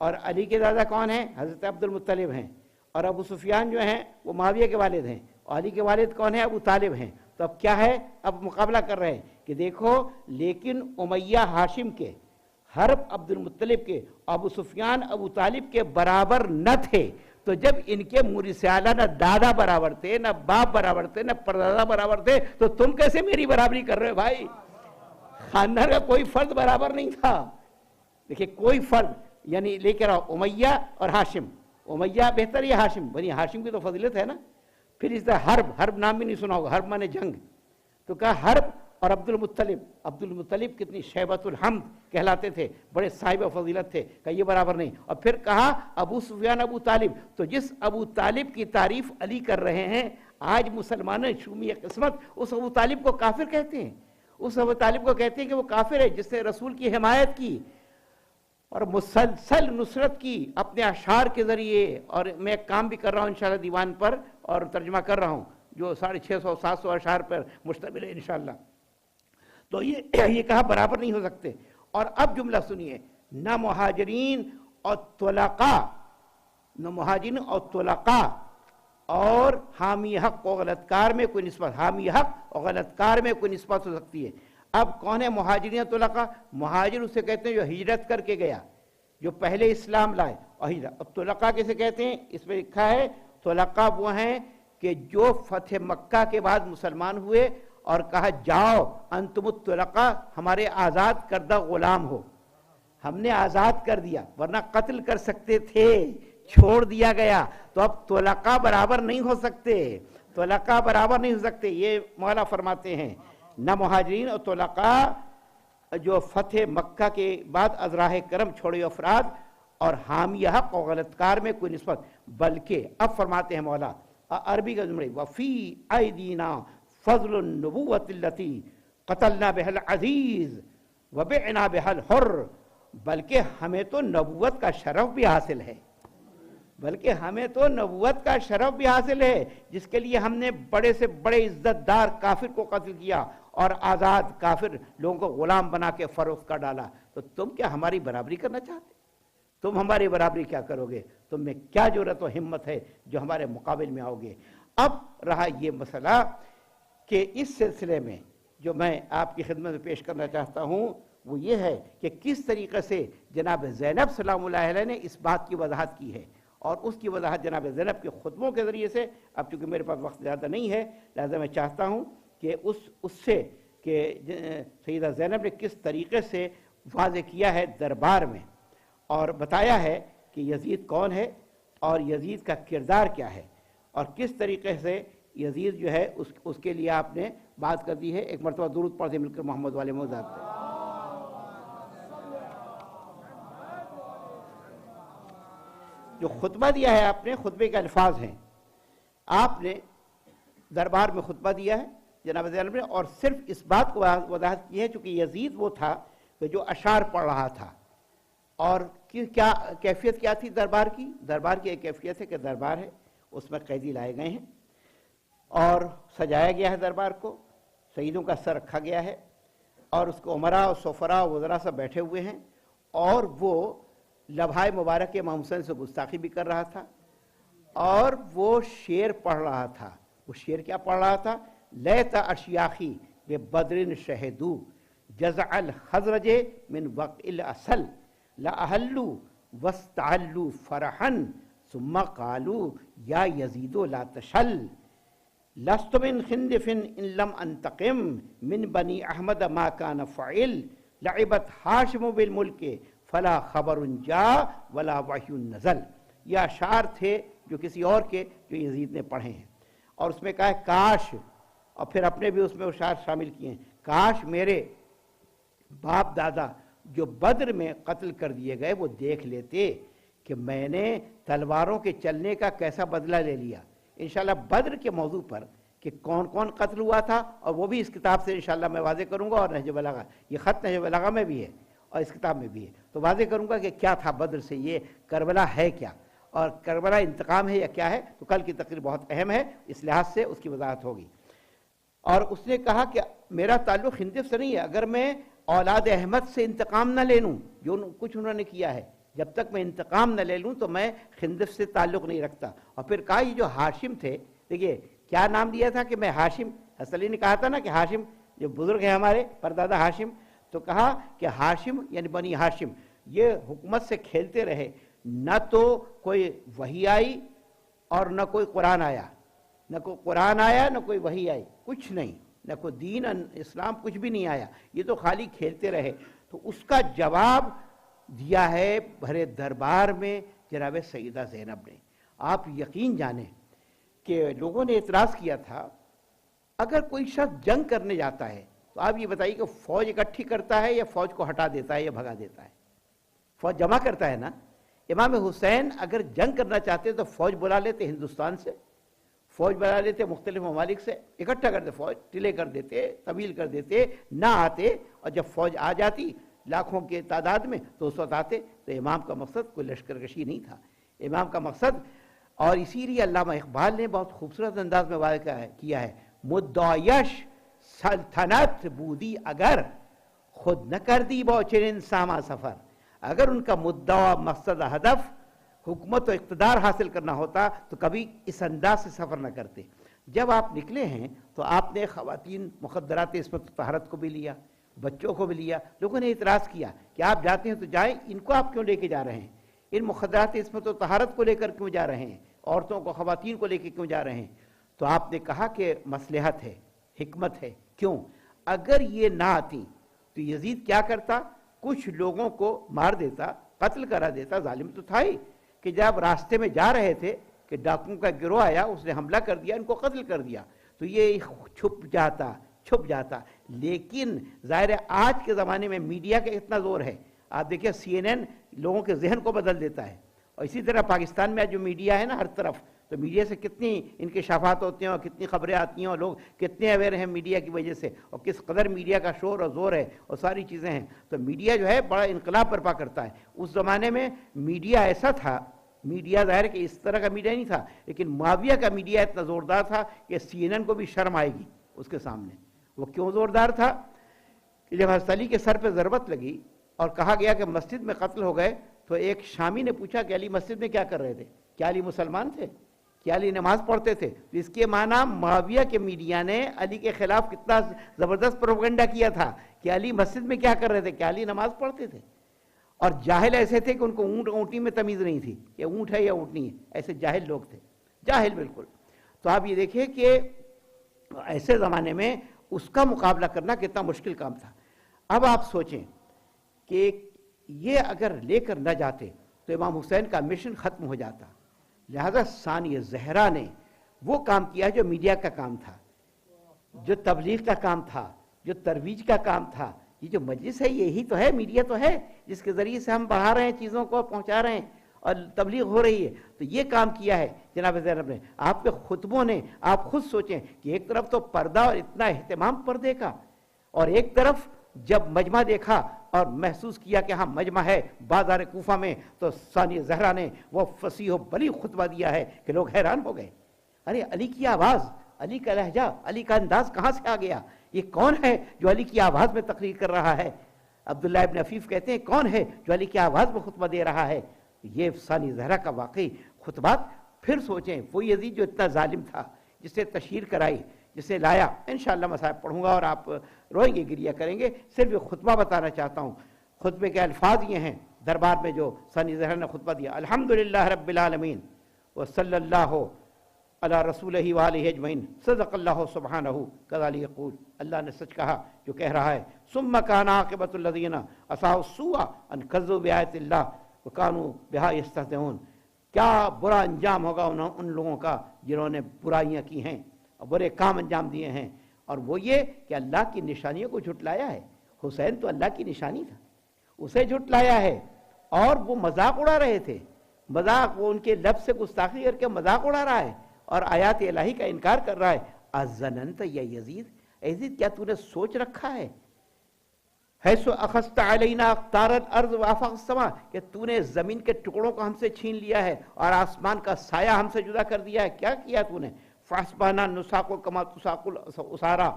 اور علی کے دادا کون ہیں؟ حضرت عبد المطلب ہیں. اور ابو سفیان جو ہیں وہ معاویہ کے والد ہیں، اور علی کے والد کون ہیں؟ ابو طالب ہیں. تو اب کیا ہے؟ اب مقابلہ کر رہے ہیں کہ دیکھو، لیکن امیہ ہاشم کے، حرب عبد المطلب کے، ابو سفیان ابو طالب کے برابر نہ تھے. تو جب ان کے مورث اعلیٰ نہ دادا برابر تھے، نہ باپ برابر تھے، نہ پردادا برابر تھے، تو تم کیسے میری برابری کر رہے ہو بھائی؟ خاندان کا کوئی فرد برابر نہیں تھا. دیکھیں کوئی فرد، یعنی لے کے رہو امیہ اور ہاشم. امیہ بہتر یا ہاشم؟ بنی ہاشم کی تو فضیلت ہے نا. پھر اس طرح حرب نام بھی نہیں سنا ہوگا، حرب مانے جنگ. تو کہا حرب اور عبد المطلب کتنی شیبۃ الحمد کہلاتے تھے، بڑے صاحب فضیلت تھے، کہ یہ برابر نہیں. اور پھر کہا ابو سفیان ابو طالب. تو جس ابو طالب کی تعریف علی کر رہے ہیں آج مسلمان شومی قسمت، اس ابو طالب کو کافر کہتے ہیں. اس ابو طالب کو کہتے ہیں کہ وہ کافر ہے جس نے رسول کی حمایت کی اور مسلسل نصرت کی اپنے اشعار کے ذریعے. اور میں ایک کام بھی کر رہا ہوں انشاءاللہ دیوان پر، اور ترجمہ کر رہا ہوں. جو 650-700 اشعار پر مشتمل ہے انشاءاللہ. تو یہ کہا برابر نہیں ہو سکتے. اور اب جملہ سنیے، نہ مہاجرین اور طلقاء، نہ مہاجرین اور طلقاء اور حامی حق و غلط کار میں کوئی نسبت، حامی حق اور غلط کار میں کوئی نسبت ہو سکتی ہے. اب کون ہے مہاجرین اور طلقاء؟ مہاجر اسے کہتے ہیں جو ہجرت کر کے گیا، جو پہلے اسلام لائے اور ہجرت. اور طلقاء کسے کہتے ہیں؟ اس میں لکھا ہے طلقاء وہ ہیں کہ جو فتح مکہ کے بعد مسلمان ہوئے اور کہا جاؤ انتم الطلقاء، ہمارے آزاد کردہ غلام ہو، ہم نے آزاد کر دیا، ورنہ قتل کر سکتے تھے، چھوڑ دیا گیا. تو اب طلقاء برابر نہیں ہو سکتے، طلقاء برابر نہیں ہو سکتے. یہ مولا فرماتے ہیں نہ مہاجرین اور طلقاء جو فتح مکہ کے بعد از راہ کرم چھوڑے افراد اور حامی حق اور غلط کار میں کوئی نسبت، بلکہ اب فرماتے ہیں مولا عربی کا جملہ وفی ایدینا فضل النبوت التی قتلنا بها العزیز وبعنا بها الحر، بلکہ ہمیں تو نبوت کا شرف بھی حاصل ہے، بلکہ ہمیں تو نبوت کا شرف بھی حاصل ہے، جس کے لیے ہم نے بڑے سے بڑے عزت دار کافر کو قتل کیا اور آزاد کافر لوگوں کو غلام بنا کے فروخت کر ڈالا. تو تم کیا ہماری برابری کرنا چاہتے؟ تم ہماری برابری کیا کرو گے؟ تم میں کیا جرأت و ہمت ہے جو ہمارے مقابل میں آؤ گے؟ اب رہا یہ مسئلہ کہ اس سلسلے میں جو میں آپ کی خدمت میں پیش کرنا چاہتا ہوں وہ یہ ہے کہ کس طریقے سے جناب زینب سلام اللہ علیہ نے اس بات کی وضاحت کی ہے. اور اس کی وضاحت جناب زینب کے خطبوں کے ذریعے سے، اب چونکہ میرے پاس وقت زیادہ نہیں ہے لہذا میں چاہتا ہوں کہ اس سے کہ سیدہ زینب نے کس طریقے سے واضح کیا ہے دربار میں اور بتایا ہے کہ یزید کون ہے اور یزید کا کردار کیا ہے اور کس طریقے سے یزید جو ہے اس کے لیے آپ نے بات کر دی ہے. ایک مرتبہ درود پڑھ دیں مل کر محمد والے موضوعات پہ. جو خطبہ دیا ہے آپ نے، خطبے کے الفاظ ہیں، آپ نے دربار میں خطبہ دیا ہے جناب زینب نے، اور صرف اس بات کو وضاحت کی ہے چونکہ یزید وہ تھا کہ جو اشعار پڑھ رہا تھا. اور کیا کیفیت کیا تھی دربار کی؟ دربار کی ایک کیفیت ہے کہ دربار ہے، اس میں قیدی لائے گئے ہیں اور سجایا گیا ہے دربار کو، سیدوں کا سر رکھا گیا ہے اور اس کو عمراء اور سفراء وزراء سب بیٹھے ہوئے ہیں، اور وہ لبھائے مبارک امام حسین سے گستاخی بھی کر رہا تھا اور وہ شعر پڑھ رہا تھا. وہ شعر کیا پڑھ رہا تھا؟ لیت اشیاخی ببدر شہدو جزع الخزرج من وقع الاصل لاحلوا واستعلوا فرحا ثم قالوا یا یزید لا تشل لست من خندف ان لم انتقم من بنی احمد ما کان فعل لعبت ہاشم بالملک فلا خبر جا ولا وحی نزل. یہ اشعار تھے جو کسی اور کے جو یزید نے پڑھے ہیں اور اس میں کہا ہے کاش، اور پھر اپنے بھی اس میں اشعار شامل کیے ہیں، کاش میرے باپ دادا جو بدر میں قتل کر دیے گئے وہ دیکھ لیتے کہ میں نے تلواروں کے چلنے کا کیسا بدلہ لے لیا. انشاءاللہ بدر کے موضوع پر کہ کون کون قتل ہوا تھا اور وہ بھی اس کتاب سے انشاءاللہ میں واضح کروں گا، اور نہج بلاغہ، یہ خط نہج بلاغہ میں بھی ہے اور اس کتاب میں بھی ہے، تو واضح کروں گا کہ کیا تھا بدر سے، یہ کربلا ہے کیا اور کربلا انتقام ہے یا کیا ہے. تو کل کی تقریر بہت اہم ہے، اس لحاظ سے اس کی وضاحت ہوگی. اور اس نے کہا کہ میرا تعلق خندف سے نہیں ہے، اگر میں اولاد احمد سے انتقام نہ لے لوں جو کچھ انہوں نے کیا ہے، جب تک میں انتقام نہ لے لوں تو میں خندف سے تعلق نہیں رکھتا. اور پھر کہا یہ جو ہاشم تھے، دیکھیے کیا نام دیا تھا کہ میں ہاشم، حسن علی نے کہا تھا نا کہ ہاشم جو بزرگ ہیں ہمارے پردادا ہاشم، تو کہا کہ ہاشم یعنی بنی ہاشم یہ حکومت سے کھیلتے رہے، نہ تو کوئی وحی آئی اور نہ کوئی قرآن آیا، نہ کوئی قرآن آیا نہ کوئی وحی آئی، کچھ نہیں، نہ کوئی دین اسلام کچھ بھی نہیں آیا، یہ تو خالی کھیلتے رہے. تو اس کا جواب دیا ہے بھرے دربار میں جناب سیدہ زینب نے. آپ یقین جانیں کہ لوگوں نے اعتراض کیا تھا اگر کوئی شخص جنگ کرنے جاتا ہے تو آپ یہ بتائیے کہ فوج اکٹھی کرتا ہے یا فوج کو ہٹا دیتا ہے یا بھگا دیتا ہے؟ فوج جمع کرتا ہے نا. امام حسین اگر جنگ کرنا چاہتے تو فوج بلا لیتے ہندوستان سے، فوج بنا لیتے مختلف ممالک سے، اکٹھا کرتے، فوج ٹلے کر دیتے، طویل کر دیتے، نہ آتے، اور جب فوج آ جاتی لاکھوں کے تعداد میں تو اس وقت آتے. تو امام کا مقصد کوئی لشکر کشی نہیں تھا، امام کا مقصد اور اسی لیے علامہ اقبال نے بہت خوبصورت انداز میں واضح کیا ہے، مدعایش سلطنت بودی اگر خود نہ کر دی بوچرن ساما سفر. اگر ان کا مدعا مقصد ہدف حکومت و اقتدار حاصل کرنا ہوتا تو کبھی اس انداز سے سفر نہ کرتے. جب آپ نکلے ہیں تو آپ نے خواتین مخدرات عصمت و طہارت کو بھی لیا، بچوں کو بھی لیا. لوگوں نے اعتراض کیا کہ آپ جاتے ہیں تو جائیں، ان کو آپ کیوں لے کے جا رہے ہیں؟ ان مخدرات عصمت و طہارت کو لے کر کیوں جا رہے ہیں؟ عورتوں کو، خواتین کو لے کے کیوں جا رہے ہیں؟ تو آپ نے کہا کہ مصلحت ہے، حکمت ہے. کیوں؟ اگر یہ نہ آتی تو یزید کیا کرتا؟ کچھ لوگوں کو مار دیتا، قتل کرا دیتا. ظالم تو تھا ہی کہ جب راستے میں جا رہے تھے کہ ڈاکوؤں کا گروہ آیا، اس نے حملہ کر دیا، ان کو قتل کر دیا، تو یہ چھپ جاتا. لیکن ظاہر ہے آج کے زمانے میں میڈیا کا اتنا زور ہے. آپ دیکھیں CNN لوگوں کے ذہن کو بدل دیتا ہے. اور اسی طرح پاکستان میں جو میڈیا ہے نا ہر طرف، تو میڈیا سے کتنی انکشافات ہوتے ہیں اور کتنی خبریں آتی ہیں اور لوگ کتنے اویئر ہیں میڈیا کی وجہ سے، اور کس قدر میڈیا کا شور اور زور ہے اور ساری چیزیں ہیں. تو میڈیا جو ہے بڑا انقلاب برپا کرتا ہے. اس زمانے میں میڈیا ایسا تھا، میڈیا ظاہر کہ اس طرح کا میڈیا نہیں تھا، لیکن معاویہ کا میڈیا اتنا زوردار تھا کہ CNN کو بھی شرم آئے گی اس کے سامنے. وہ کیوں زوردار تھا کہ جب حضرت علی کے سر پہ ضربت لگی اور کہا گیا کہ مسجد میں قتل ہو گئے، تو ایک شامی نے پوچھا کہ علی مسجد میں کیا کر رہے تھے؟ کیا علی مسلمان تھے؟ کیا علی نماز پڑھتے تھے؟ تو اس کے معنی معاویہ کے میڈیا نے علی کے خلاف کتنا زبردست پروپیگنڈا کیا تھا کہ علی مسجد میں کیا کر رہے تھے؟ کیا علی نماز پڑھتے تھے؟ اور جاہل ایسے تھے کہ ان کو اونٹ اونٹی میں تمیز نہیں تھی، یہ اونٹ ہے یا اونٹنی ہے. ایسے جاہل لوگ تھے، جاہل بالکل. تو آپ یہ دیکھیں کہ ایسے زمانے میں اس کا مقابلہ کرنا کتنا مشکل کام تھا. اب آپ سوچیں کہ یہ اگر لے کر نہ جاتے تو امام حسین کا مشن ختم ہو جاتا. لہذا ثانیہ زہرا نے وہ کام کیا جو میڈیا کا کام تھا، جو تبلیغ کا کام تھا، جو ترویج کا کام تھا. یہ جو مجلس ہے یہی تو ہے، میڈیا تو ہے جس کے ذریعے سے ہم بڑھا رہے ہیں، چیزوں کو پہنچا رہے ہیں اور تبلیغ ہو رہی ہے. تو یہ کام کیا ہے جناب زینب نے. آپ کے خطبوں نے، آپ خود سوچیں کہ ایک طرف تو پردہ اور اتنا اہتمام پردے کا، اور ایک طرف جب مجمع دیکھا اور محسوس کیا کہ ہاں مجمع ہے بازار کوفہ میں، تو ثانیہ زہرا نے وہ فصیح و بلیغ خطبہ دیا ہے کہ لوگ حیران ہو گئے. ارے علی کی آواز، علی کا لہجہ، علی کا انداز کہاں سے آ گیا؟ یہ کون ہے جو علی کی آواز میں تقریر کر رہا ہے؟ عبداللہ ابن عفیف کہتے ہیں کون ہے جو علی کی آواز میں خطبہ دے رہا ہے؟ یہ ثانیہ زہرا کا واقعی خطبات. پھر سوچیں وہ یزید جو اتنا ظالم تھا، جسے تشہیر کرائی، جسے لایا. انشاءاللہ مصائب پڑھوں گا اور آپ روئیں گے، گریہ کریں گے. صرف یہ خطبہ بتانا چاہتا ہوں. خطبے کے الفاظ یہ ہیں دربار میں جو ثانیہ زہرا نے خطبہ دیا: الحمدللہ رب العالمین وصلی اللہ علی رسولہ وآلہ اجمعین، صدق اللہ سبحانہ کذالک یقول. اللہ نے سچ کہا جو کہہ رہا ہے. ثم کان عاقبۃ الذین اساءوا السوء ان کذبوا بآیات اللہ وکانوا بہا یستہزئون. کیا برا انجام ہوگا ان لوگوں کا جنہوں نے برائیاں کی ہیں اور برے کام انجام دیے ہیں، اور وہ یہ کہ اللہ کی نشانیوں کو جھٹلایا ہے. حسین تو اللہ کی نشانی تھا، اسے جھٹلایا ہے. اور وہ مذاق اڑا رہے تھے، مذاق، وہ ان کے لفظ سے گستاخی کر کے مذاق اڑا رہا ہے اور آیات الہی کا انکار کر رہا ہے. اظننت یا یزید، یزید کیا تو نے سوچ رکھا ہے حیث اخذت علینا اقطار الارض وافاق السماء، کہ تو نے زمین کے ٹکڑوں کو ہم سے چھین لیا ہے اور آسمان کا سایہ ہم سے جدا کر دیا ہے؟ کیا کیا تو نے؟ فاسبانا نساق کما تساق الاسارا،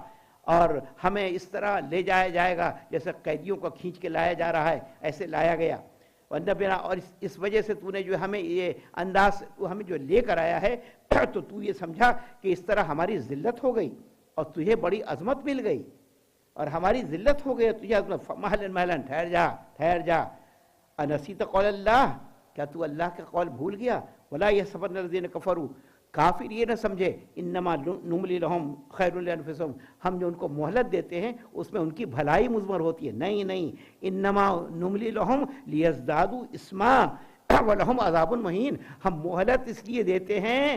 اور ہمیں اس طرح لے جایا جائے گا جیسے قیدیوں کو کھینچ کے لایا جا رہا ہے، ایسے لایا گیا. اور اس وجہ سے تو نے جو ہمیں یہ انداز ہمیں جو لے کر آیا ہے، تو تو یہ سمجھا کہ اس طرح ہماری ذلت ہو گئی اور تجھے بڑی عظمت مل گئی اور ہماری ذلت ہو گئی. تجھے محلن ٹھہر جا. انسیت قول اللہ، کیا تو اللہ کا قول بھول گیا؟ ولا یحسبن الذین کفروا، کافر یہ نہ سمجھے انما نملی لہم خیر لانفسہم، ہم جو ان کو مہلت دیتے ہیں اس میں ان کی بھلائی مضمر ہوتی ہے. نہیں، انما نملی لہم لیزدادوا اسما ولہم عذاب مہین. ہم مہلت اس لیے دیتے ہیں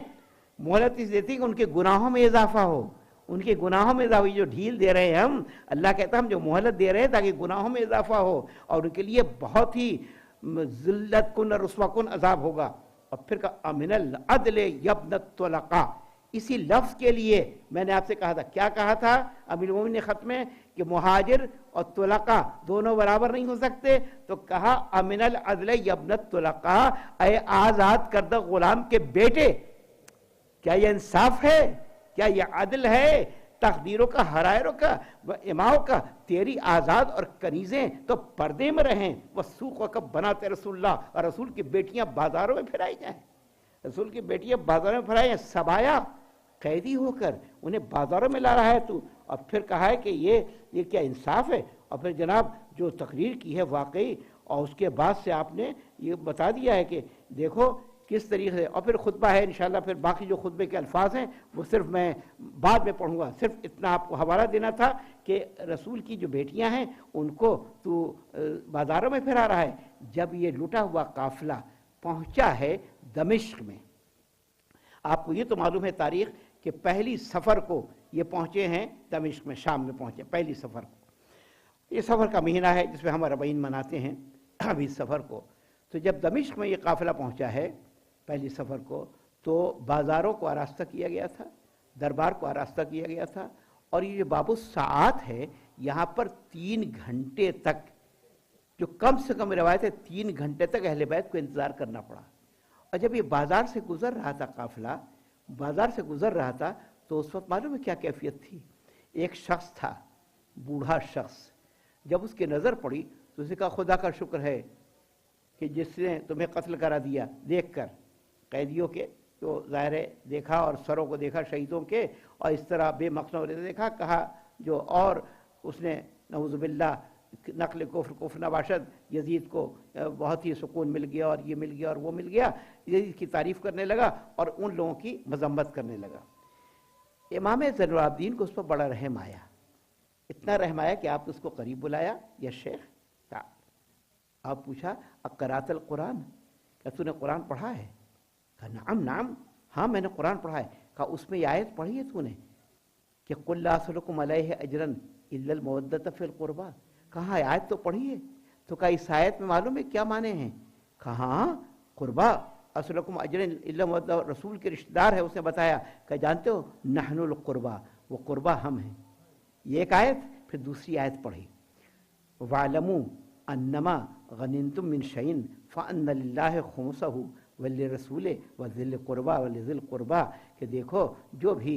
کہ ان کے گناہوں میں اضافہ ہو، ان کے گناہوں میں اضافہ. جو ڈھیل دے رہے ہیں ہم، اللہ کہتا ہے ہم جو مہلت دے رہے ہیں تاکہ گناہوں میں اضافہ ہو، اور ان کے لیے بہت ہی ذلت کن اور رسوا کن عذاب ہوگا. اور پھر کہا من العدل یبن الطلقاء. اسی لفظ کے لیے میں نے آپ سے کہا تھا، کیا کہا تھا امیر المومنین نے خط میں، کہ مہاجر اور طلقہ دونوں برابر نہیں ہو سکتے، تو کہا امن العدل یبن الطلقاء، اے آزاد کردہ غلام کے بیٹے، کیا یہ انصاف ہے؟ کیا یہ عدل ہے؟ تقدیروں کا، حرائروں کا، اماؤں کا، تیری آزاد اور کنیزیں تو پردے میں رہیں، وہ سوق و کب بناتے رسول اللہ، اور رسول کی بیٹیاں بازاروں میں پھرائی جائیں، رسول کی بیٹیاں بازاروں میں پھرائی جائیں، سبایا قیدی ہو کر انہیں بازاروں میں لا رہا ہے تو، اور پھر کہا ہے کہ یہ کیا انصاف ہے؟ اور پھر جناب جو تقریر کی ہے واقعی، اور اس کے بعد سے آپ نے یہ بتا دیا ہے کہ دیکھو کس طریقے سے، اور پھر خطبہ ہے انشاءاللہ، پھر باقی جو خطبے کے الفاظ ہیں وہ صرف میں بعد میں پڑھوں گا، صرف اتنا آپ کو حوالہ دینا تھا کہ رسول کی جو بیٹیاں ہیں ان کو تو بازاروں میں پھرا رہا ہے۔ جب یہ لٹا ہوا قافلہ پہنچا ہے دمشق میں، آپ کو یہ تو معلوم ہے تاریخ کہ پہلی سفر کو یہ پہنچے ہیں دمشق میں، شام میں پہنچے پہلی سفر کو، یہ سفر کا مہینہ ہے جس میں ہم ربعین مناتے ہیں ابھی سفر کو۔ تو جب دمشق میں یہ قافلہ پہنچا ہے پہلی سفر کو، تو بازاروں کو آراستہ کیا گیا تھا، دربار کو آراستہ کیا گیا تھا، اور یہ جو باب الساعات ہے یہاں پر 3 گھنٹے تک، جو کم سے کم روایت ہے 3 گھنٹے تک اہل بیت کو انتظار کرنا پڑا۔ اور جب یہ بازار سے گزر رہا تھا قافلہ، بازار سے گزر رہا تھا، تو اس وقت معلوم ہے کیا کیفیت تھی؟ ایک شخص تھا، بوڑھا شخص، جب اس کی نظر پڑی تو اسے کہا خدا کا شکر ہے کہ جس نے تمہیں قتل کرا دیا، دیکھ کر قیدیوں کے تو ظاہر ہے دیکھا، اور سروں کو دیکھا شہیدوں کے، اور اس طرح بے مقصد دیکھا، کہا جو، اور اس نے نعوذ باللہ نقل کفر نباشد، یزید کو بہت ہی سکون مل گیا، اور یہ مل گیا اور وہ مل گیا، یزید کی تعریف کرنے لگا اور ان لوگوں کی مذمت کرنے لگا۔ امام زین العابدین کو اس پر بڑا رحم آیا، اتنا رحم آیا کہ آپ نے اس کو قریب بلایا، یا شیخ، آپ پوچھا اقرأت القرآن، کیا تو نے قرآن پڑھا ہے؟ کہا نعم نعم، ہاں میں نے قرآن پڑھا ہے۔ کہا اس میں یہ آیت پڑھی ہے تو نے کہ قل لا اسألکم علیہ اجرا الا المودۃ فی القربى؟ کہا آیت تو پڑھی ہے۔ تو کہا اس آیت میں معلوم ہے کیا معنی ہیں؟ کہا ہاں، قربا اسألکم اجرا الا المودۃ، رسول کے رشتہ دار ہے، اس نے بتایا کہ جانتے ہو نحن القربا، وہ قربا ہم ہیں، یہ ایک آیت۔ پھر دوسری آیت پڑھی وَاعْلَمُوا انما غنمتم من شيء فان لله خمسه وللرسول وذي القربى ولذي القربى، کہ دیکھو جو بھی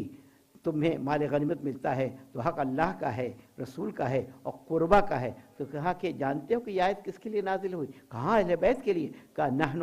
تمہیں مال غنیمت ملتا ہے تو حق اللہ کا ہے، رسول کا ہے اور قربا کا ہے۔ تو کہا کہ جانتے ہو کہ یہ آیت کس کے لیے نازل ہوئی؟ کہاں اہل بیت کے لیے۔ کہا نحن،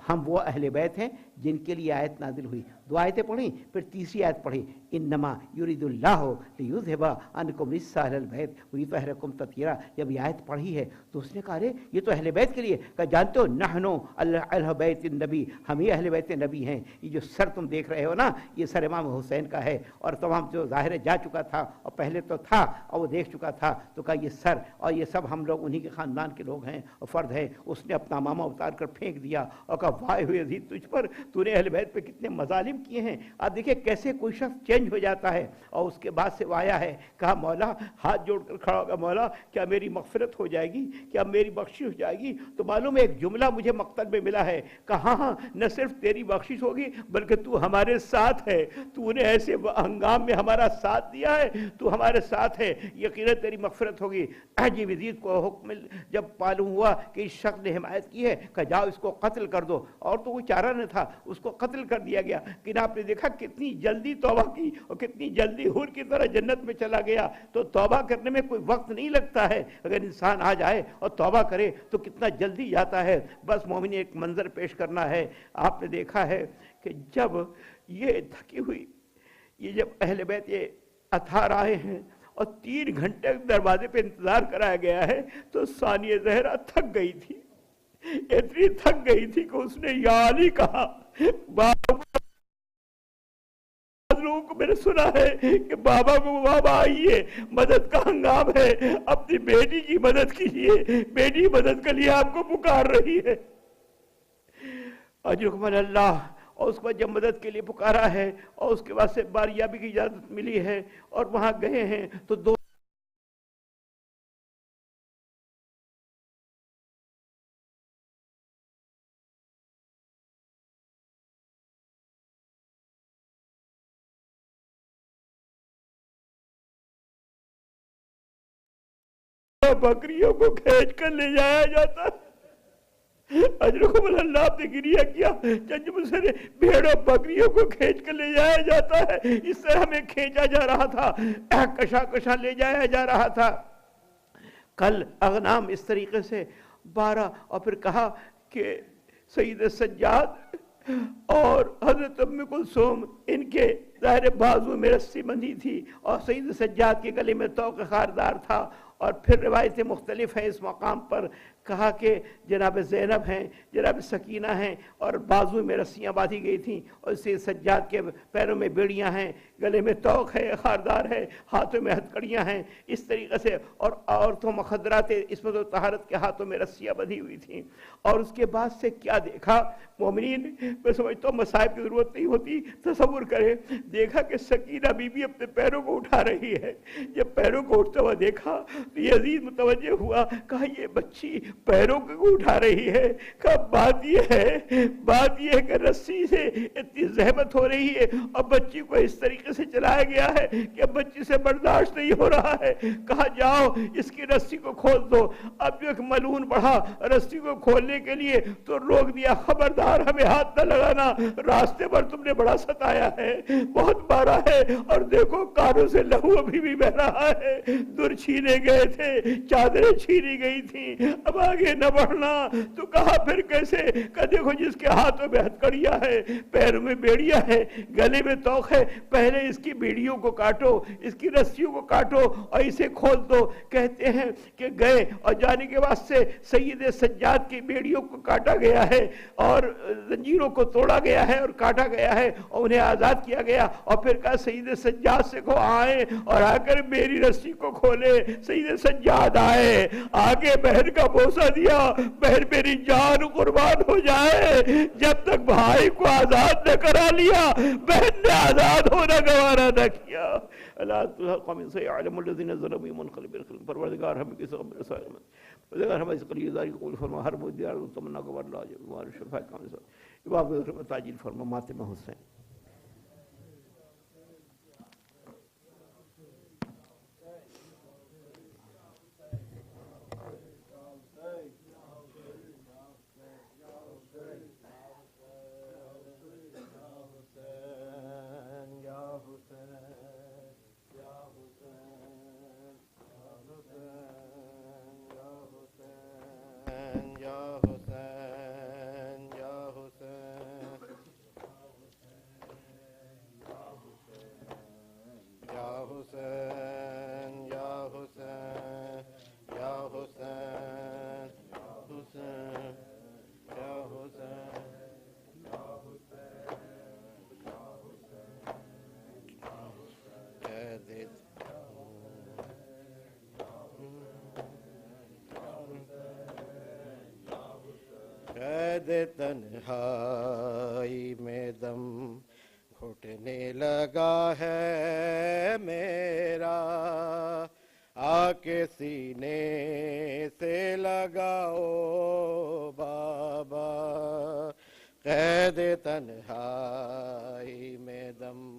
ہم وہ اہل بیت ہیں جن کے لیے آیت نازل ہوئی۔ 2 آیتیں پڑھی، پھر تیسری آیت پڑھی انما یرید اللہ لیذھب عنکم رجس اہل البیت ویطہرکم تطہیرا۔ جب یہ آیت پڑھی ہے تو اس نے کہا ارے یہ تو اہل بیت کے لیے۔ کہا جانتے ہو نحن اہل بیت النبی، ہم ہی اہل بیت نبی ہیں۔ یہ جو سر تم دیکھ رہے ہو نا، یہ سر امام حسین کا ہے، اور تمام جو ظاہر جا چکا تھا اور پہلے تو تھا اور وہ دیکھ چکا تھا، تو کہا یہ سر اور یہ سب ہم لوگ انہی کے خاندان کے لوگ ہیں اور فرد ہیں۔ اس نے اپنا امامہ اتار کر پھینک دیا اور کہا واہ ہوئے یزید تجھ پر، تو نے اہل بیت پہ کتنے مظالم کیے ہیں۔ آپ دیکھیں کیسے کوئی شخص چینج ہو جاتا ہے۔ اور اس کے بعد سے وہ آیا ہے، کہا مولا، ہاتھ جوڑ کر کھڑا ہوگا، مولا کیا میری مغفرت ہو جائے گی؟ کیا میری بخشش ہو جائے گی؟ تو معلوم ہے ایک جملہ مجھے مقتل میں ملا ہے، کہا ہاں نہ صرف تیری بخشش ہوگی بلکہ تو ہمارے ساتھ ہے، تو نے ایسے ہنگام میں ہمارا ساتھ دیا ہے، تو ہمارے ساتھ ہے، یقیناً تیری مغفرت ہوگی۔ عجیب یزید کو حکم جب معلوم ہوا کہ اس شخص نے حمایت کی ہے، کہ جاؤ اس کو قتل کر دو، اور تو کوئی چارہ نہ تھا، اس کو قتل کر دیا گیا۔ لیکن آپ نے دیکھا کتنی جلدی توبہ کی اور کتنی جلدی حور کی طرح جنت میں چلا گیا۔ تو توبہ کرنے میں کوئی وقت نہیں لگتا ہے، اگر انسان آ جائے اور توبہ کرے تو کتنا جلدی جاتا ہے۔ بس مومن ایک منظر پیش کرنا ہے۔ آپ نے دیکھا ہے کہ جب یہ تھکی ہوئی، یہ جب اہل بیت یہ اطہار آئے ہیں اور 3 گھنٹے دروازے پہ انتظار کرایا گیا ہے، تو ثانیہ زہرا تھک گئی تھی، اتنی تھک گئی تھی کہ اس نے یا علی کہا۔ لوگوں کو میں نے سنا ہے کہ بابا کو بابا آئیے، مدد کا ہنگام ہے، اپنی بیٹی کی مدد کیجیے، بیٹی مدد کے لیے آپ کو پکار رہی ہے۔ اجرکم اللہ۔ اور اس کے بعد جب مدد کے لیے پکارا ہے اور اس کے بعد سے باریابی کی اجازت ملی ہے اور وہاں گئے ہیں تو 2 بھیڑوں بکریوں کو کھینچ کر لے جایا جاتا ہے۔ اجرکم اللہ، آپ نے گریہ کیا، چند مسئلے بھیڑوں بکریوں کو کھینچ کر لے جایا جاتا ہے، اس طرح ہمیں کھینچا جا رہا تھا، کشا کشا لے جایا جا رہا تھا۔ کل اغنام اس طریقے سے 12، اور پھر کہا کہ سید سجاد اور حضرت ام کلثوم ان کے ظاہر بازو میں رسی بندھی تھی اور سید سجاد کے گلے میں طوق خاردار تھا، اور پھر روایتیں مختلف ہیں اس مقام پر، کہا کہ جناب زینب ہیں، جناب سکینہ ہیں، اور بازو میں رسیاں باندھی گئی تھیں، اور سید سجاد کے پیروں میں بیڑیاں ہیں، گلے میں طوق ہے، خاردار ہے، ہاتھوں میں ہتھکڑیاں ہیں، اس طریقے سے، اور عورتوں مخدرات عصمت و طہارت کے ہاتھوں میں رسیاں بندھی ہوئی تھیں۔ اور اس کے بعد سے کیا دیکھا مومنین، میں سمجھتا ہوں مصائب کی ضرورت نہیں ہوتی، تصور کریں، دیکھا کہ سکینہ بی بی اپنے پیروں کو اٹھا رہی ہے۔ جب پیروں کو اٹھتا ہوا دیکھا تو یزید متوجہ ہوا، کہا یہ بچی پیروں کو اٹھا رہی ہے؟ کہا بات یہ ہے کہ رسی سے اتنی زحمت ہو رہی ہے اور بچی کو اس طریقے سے چلایا گیا ہے کہ اب بچی سے برداشت نہیں ہو رہا ہے۔ کہا جاؤ اس کی رسی کو کھول دو۔ اب جو ایک ملعون بڑھا رسی کو کھولنے کے لیے تو روک دیا، خبردار ہمیں ہاتھ نہ لگانا، راستے پر تم نے بڑا ستایا ہے، بہت مارا ہے، اور دیکھو کانوں سے لہو ابھی بھی بہ رہا ہے، در چھینے گئے تھے، چادریں چھینی گئی تھیں، اب آگے نہ بڑھنا۔ تو کہا پھر کیسے؟ کہ دیکھو جس کے ہاتھوں میں ہتھکڑیاں ہے، پیروں میں بیڑیاں ہے، گلے میں طوق ہے، پہلے اس کی بیڑیوں کو کاٹو، اس کی رسیوں کو کاٹو اور اسے کھول دو۔ کہتے ہیں کہ گئے اور جانے کے واسطے سید سجاد کی بیڑیوں کو کاٹا گیا ہے اور زنجیروں کو توڑا گیا ہے اور کاٹا گیا ہے اور انہیں آزاد کیا گیا، اور پھر کہا سید سجاد سے کو آئیں اور آ کر میری رسی کو کھولے۔ سید سجاد آئے، آگے بہن کا بوسہ دیا، بہن میری جان قربان ہو جائے، جب تک بھائی کو آزاد نہ کرا لیا بہن نے آزاد ہونا گوارا نہ کیا۔ اللہ قوم سے عالم الذین ظلموا منقلب الخلق، پروردگار ہمیں کس غم سائے میں، پروردگار ہمیں اس قلیل داری قبول فرما، ہر مدیار تمنا کو ورلا ہمارے شفاء کام سے عبادت تاجیل فرما، ماتم حسین۔ قید تنہائی میں دم گھٹنے لگا ہے میرا، آ کے سینے سے لگاؤ بابا، قید تنہائی میں دم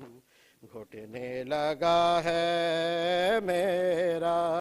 گھٹنے لگا ہے میرا۔